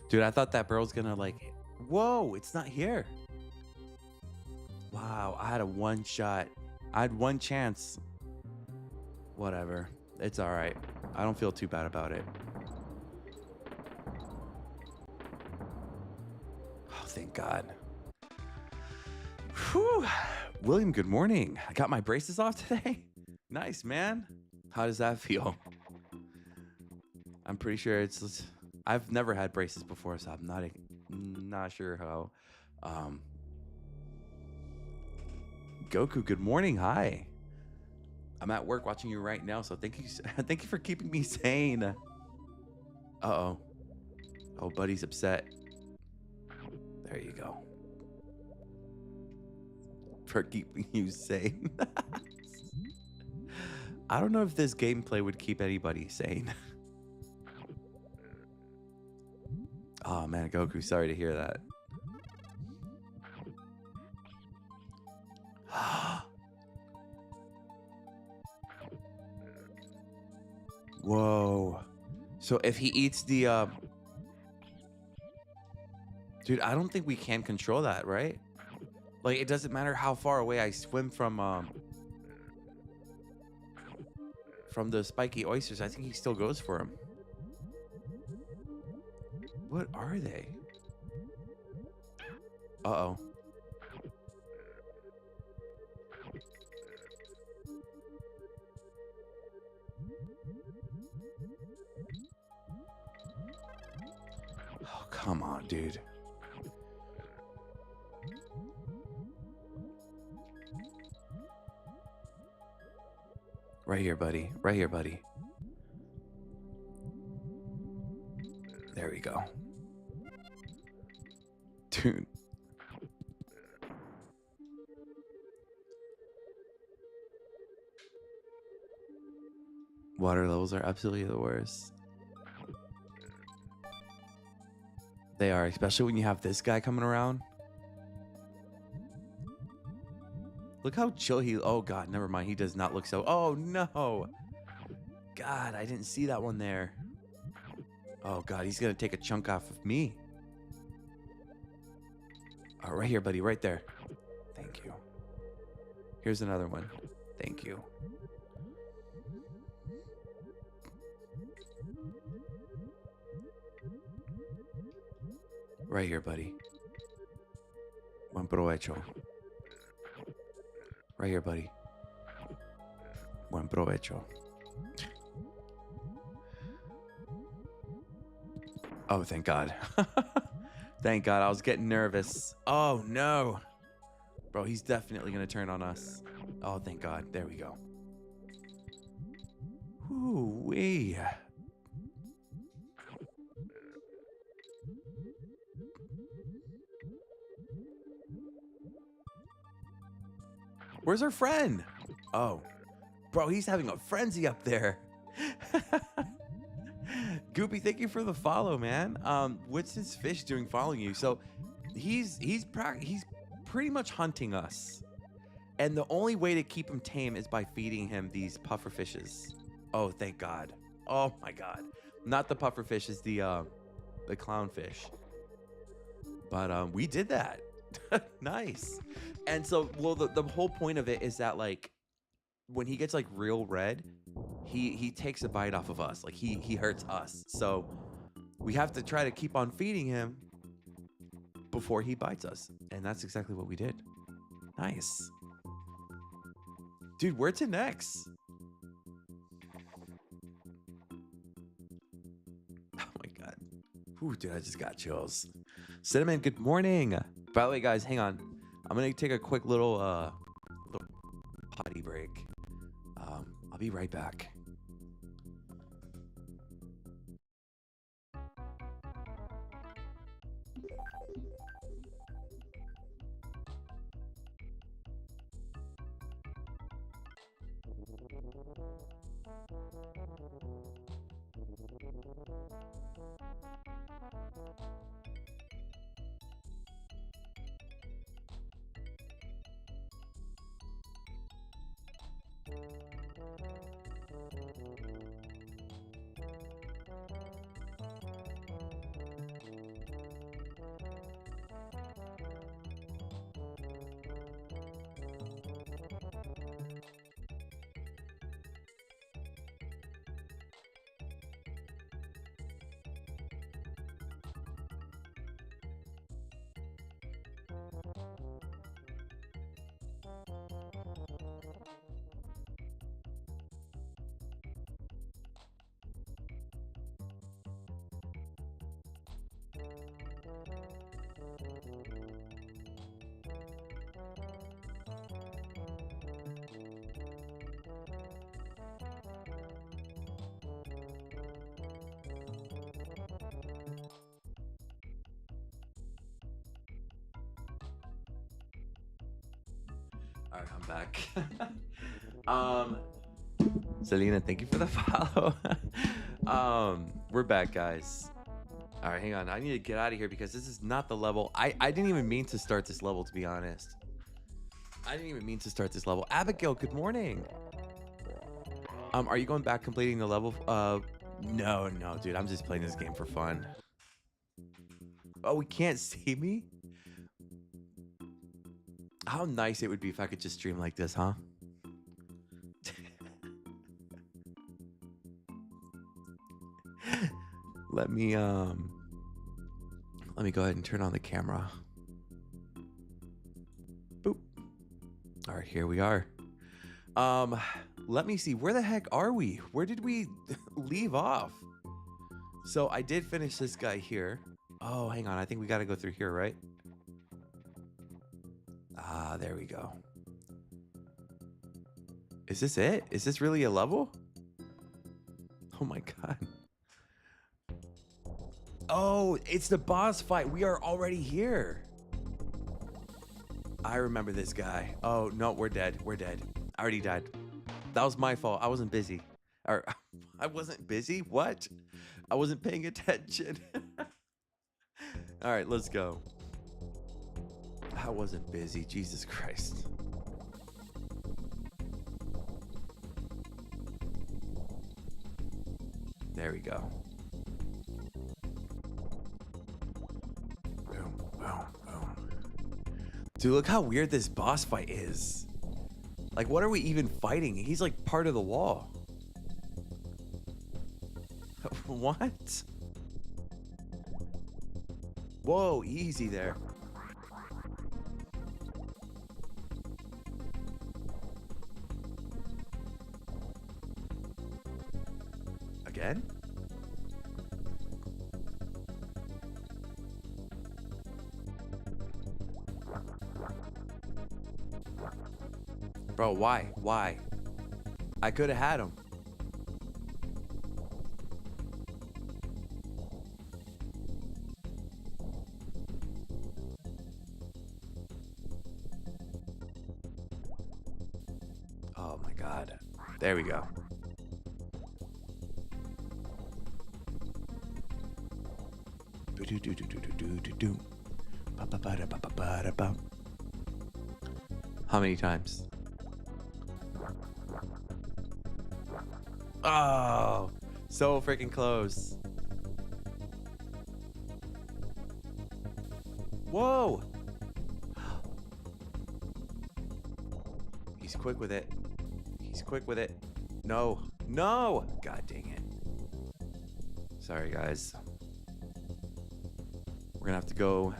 Dude, I thought that barrel's gonna like, whoa, it's not here. Wow, I had a one shot. I had one chance. Whatever. It's all right. I don't feel too bad about it. Oh, thank God. Whew. William, good morning. I got my braces off today. Nice, man. How does that feel? I'm pretty sure it's... I've never had braces before, so I'm not sure how. Goku, good morning. Hi. I'm at work watching you right now, so thank you. Thank you for keeping me sane. Uh-oh. Oh, buddy's upset. There you go. For keeping you sane. I don't know if this gameplay would keep anybody sane. Oh man, Goku, sorry to hear that. Whoa. So if he eats the dude, I don't think we can control that, right? Like it doesn't matter how far away I swim from the spiky oysters, I think he still goes for him. What are they? Uh-oh. Oh, come on, dude. Right here, buddy. Right here, buddy. There we go. Dude. Water levels are absolutely the worst. They are, especially when you have this guy coming around. Look how chill he... Oh, God, never mind. He does not look so... Oh, no. God, I didn't see that one there. Oh God, he's gonna take a chunk off of me. Oh, right here, buddy, right there. Thank you. Here's another one. Thank you. Right here, buddy. Buen provecho. Right here, buddy. Buen provecho. Oh, thank God. Thank God. I was getting nervous. Oh, no. Bro, he's definitely going to turn on us. Oh, thank God. There we go. Ooh-wee. Where's our friend? Oh. Bro, he's having a frenzy up there. Goopy, thank you for the follow, man. What's his fish doing following you? So he's pretty much hunting us. And the only way to keep him tame is by feeding him these puffer fishes. Oh, thank God. Oh my God. Not the puffer fish, it's the clownfish. But we did that. Nice. And so, well, the whole point of it is that, like, when he gets like real red, he takes a bite off of us. Like he hurts us. So we have to try to keep on feeding him before he bites us. And that's exactly what we did. Nice. Dude, where to next? Oh my God. Ooh, dude, I just got chills. Cinnamon, good morning. By the way, guys, hang on. I'm gonna take a quick little potty break. I'll be right back. All right, I'm back. Selena, thank you for the follow. We're back, guys. All right, hang on. I need to get out of here because this is not the level. I didn't even mean to start this level, to be honest. I didn't even mean to start this level. Abigail, good morning. Are you going back completing the level? No, dude. I'm just playing this game for fun. Oh, we can't see me? How nice it would be if I could just stream like this, huh? Let me go ahead and turn on the camera. Boop. All right, here we are. Let me see. Where the heck are we? Where did we leave off? So I did finish this guy here. Oh, hang on. I think we got to go through here, right? Ah, there we go. Is this it? Is this really a level? Oh my God. Oh, it's the boss fight. We are already here. I remember this guy. Oh, no, we're dead. We're dead. I already died. That was my fault. I wasn't busy. Or I wasn't busy? What? I wasn't paying attention. All right, let's go. I wasn't busy. Jesus Christ. There we go. Dude, look how weird this boss fight is. Like, what are we even fighting? He's like part of the wall. What? Whoa, easy there. Again? Bro, why? Why? I could have had him. Oh my god. There we go. How many times? Oh, so freaking close. Whoa. He's quick with it. He's quick with it. No. No. God dang it. Sorry, guys. We're gonna have to go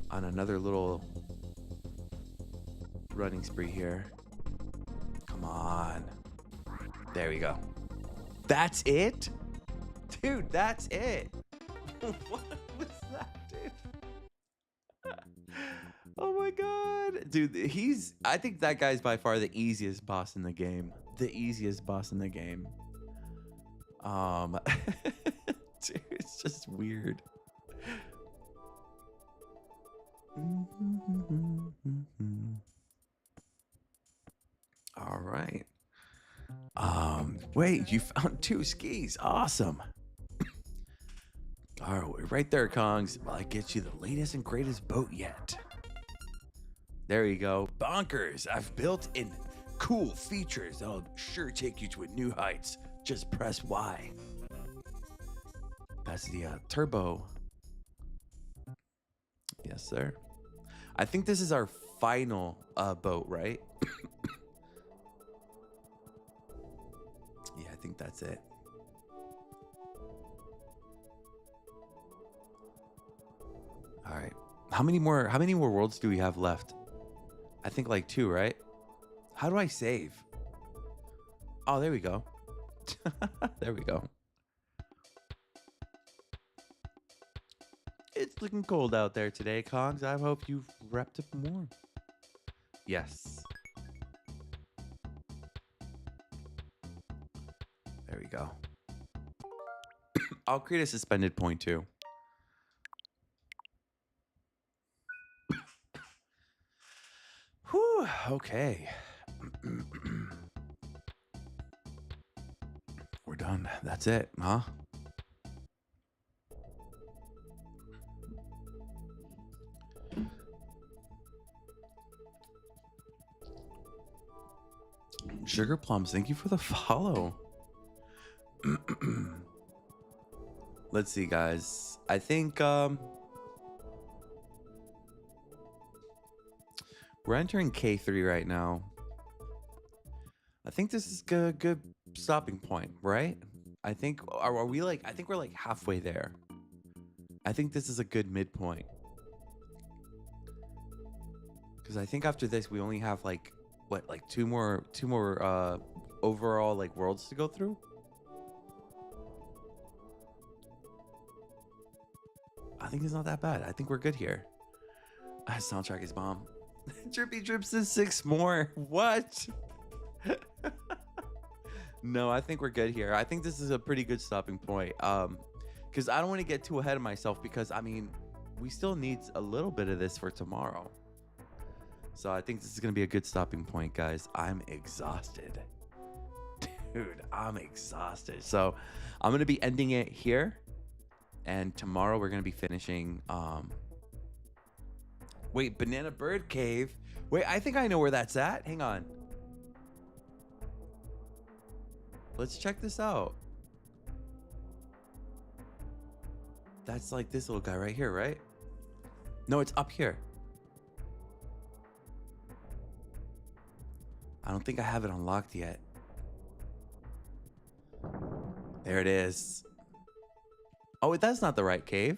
on another little running spree here. Come on. There we go. That's it? Dude, that's it. What was that, dude? Oh my god. Dude, I think that guy's by far the easiest boss in the game. The easiest boss in the game. Dude, it's just weird. All right. Wait, you found 2 skis. Awesome. All right, we're right there, Kongs. Well, I get you the latest and greatest boat yet. There you go. Bonkers. I've built in cool features that'll sure take you to new heights. Just press Y. That's the turbo. Yes, sir. I think this is our final boat, right? Yeah, I think that's it. All right. How many more worlds do we have left? I think like 2, right? How do I save? Oh, there we go. There we go. It's looking cold out there today, Kongs. I hope you've wrapped up warm. Yes. There we go. I'll create a suspended point too. Whew, okay. We're done. That's it, huh? Sugar Plums, thank you for the follow. Let's see, guys. I think we're entering K3 right now. I think this is a good stopping point, right? I think are we like I think we're like halfway there. I think this is a good midpoint. Cuz I think after this we only have like what, like two more overall like worlds to go through. I think it's not that bad. I think we're good here. Soundtrack is bomb. Drippy Drips is 6 more. What? No, I think we're good here. I think this is a pretty good stopping point. Because I don't want to get too ahead of myself because I mean, we still need a little bit of this for tomorrow. So I think this is going to be a good stopping point, guys. I'm exhausted. Dude, I'm exhausted. So I'm going to be ending it here. And tomorrow we're going to be finishing... Wait, Banana Bird Cave? Wait, I think I know where that's at. Hang on. Let's check this out. That's like this little guy right here, right? No, it's up here. I don't think I have it unlocked yet. There it is. Oh, wait, that's not the right cave.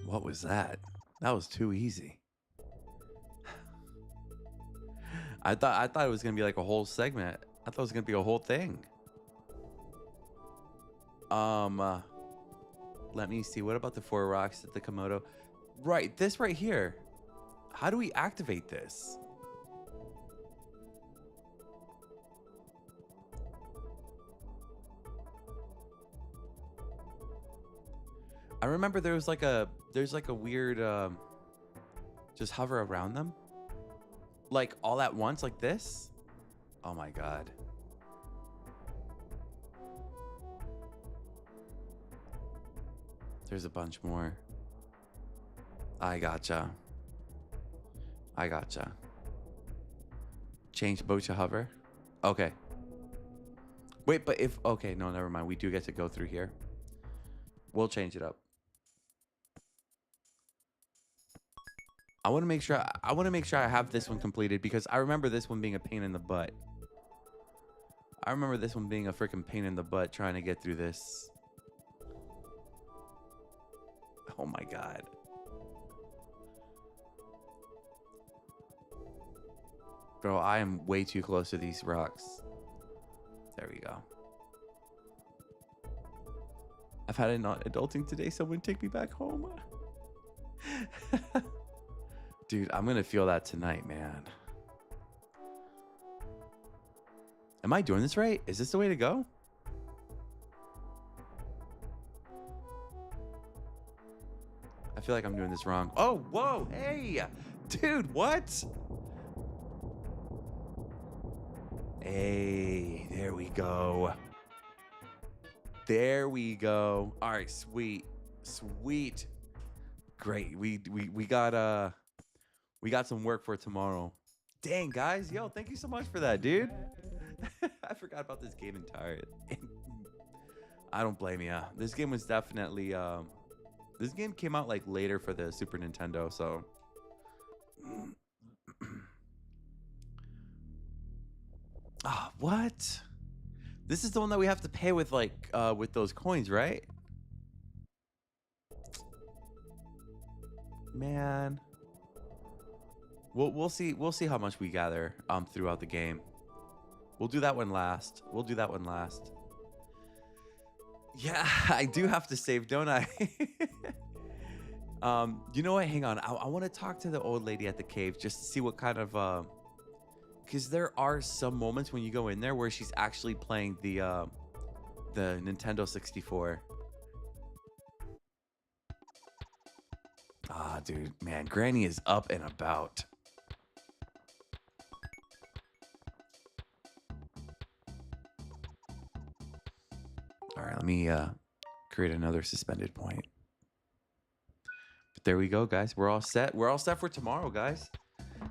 What was that? That was too easy. I thought it was gonna be like a whole segment. I thought it was gonna be a whole thing. Let me see. What about the 4 rocks at the Komodo? Right, this right here. How do we activate this? I remember there's like a weird just hover around them. Like all at once like this? Oh my god. There's a bunch more. I gotcha. Change boat to hover. Okay. Wait, but if... Okay, no, never mind. We do get to go through here. We'll change it up. I want to make sure I have this one completed because I remember this one being a pain in the butt. I remember this one being a freaking pain in the butt trying to get through this. Oh my god. Bro, I am way too close to these rocks. There we go. I've had it not adulting today. Someone take me back home. Dude, I'm gonna feel that tonight, man. Am I doing this right? Is this the way to go? I feel like I'm doing this wrong. Oh, whoa, hey! Dude, what? Hey, there we go. There we go. All right, sweet. Sweet. Great. We got some work for tomorrow. Dang, guys. Yo, thank you so much for that, dude. I forgot about this game entirely. I don't blame you. This game was definitely this game came out like later for the Super Nintendo, so ah, what? This is the one that we have to pay with like with those coins, right? Man. We'll see how much we gather throughout the game. We'll do that one last. Yeah, I do have to save, don't I? You know what? Hang on. I want to talk to the old lady at the cave just to see what kind of because there are some moments when you go in there where she's actually playing the Nintendo 64. Ah, dude, man, Granny is up and about. All right, let me create another suspended point. But there we go, guys. We're all set. We're all set for tomorrow, guys.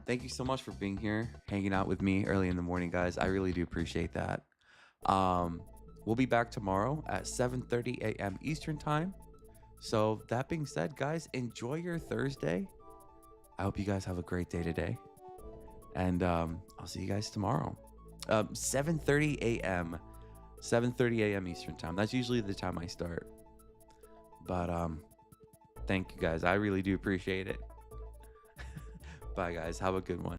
Thank you so much for being here, hanging out with me early in the morning, guys. I really do appreciate that. We'll be back tomorrow at 7:30 a.m. Eastern time. So that being said, guys, enjoy your Thursday. I hope you guys have a great day today. And I'll see you guys tomorrow. 7:30 a.m. 7:30 a.m. Eastern time. That's usually the time I start. But thank you guys. I really do appreciate it. Bye guys. Have a good one.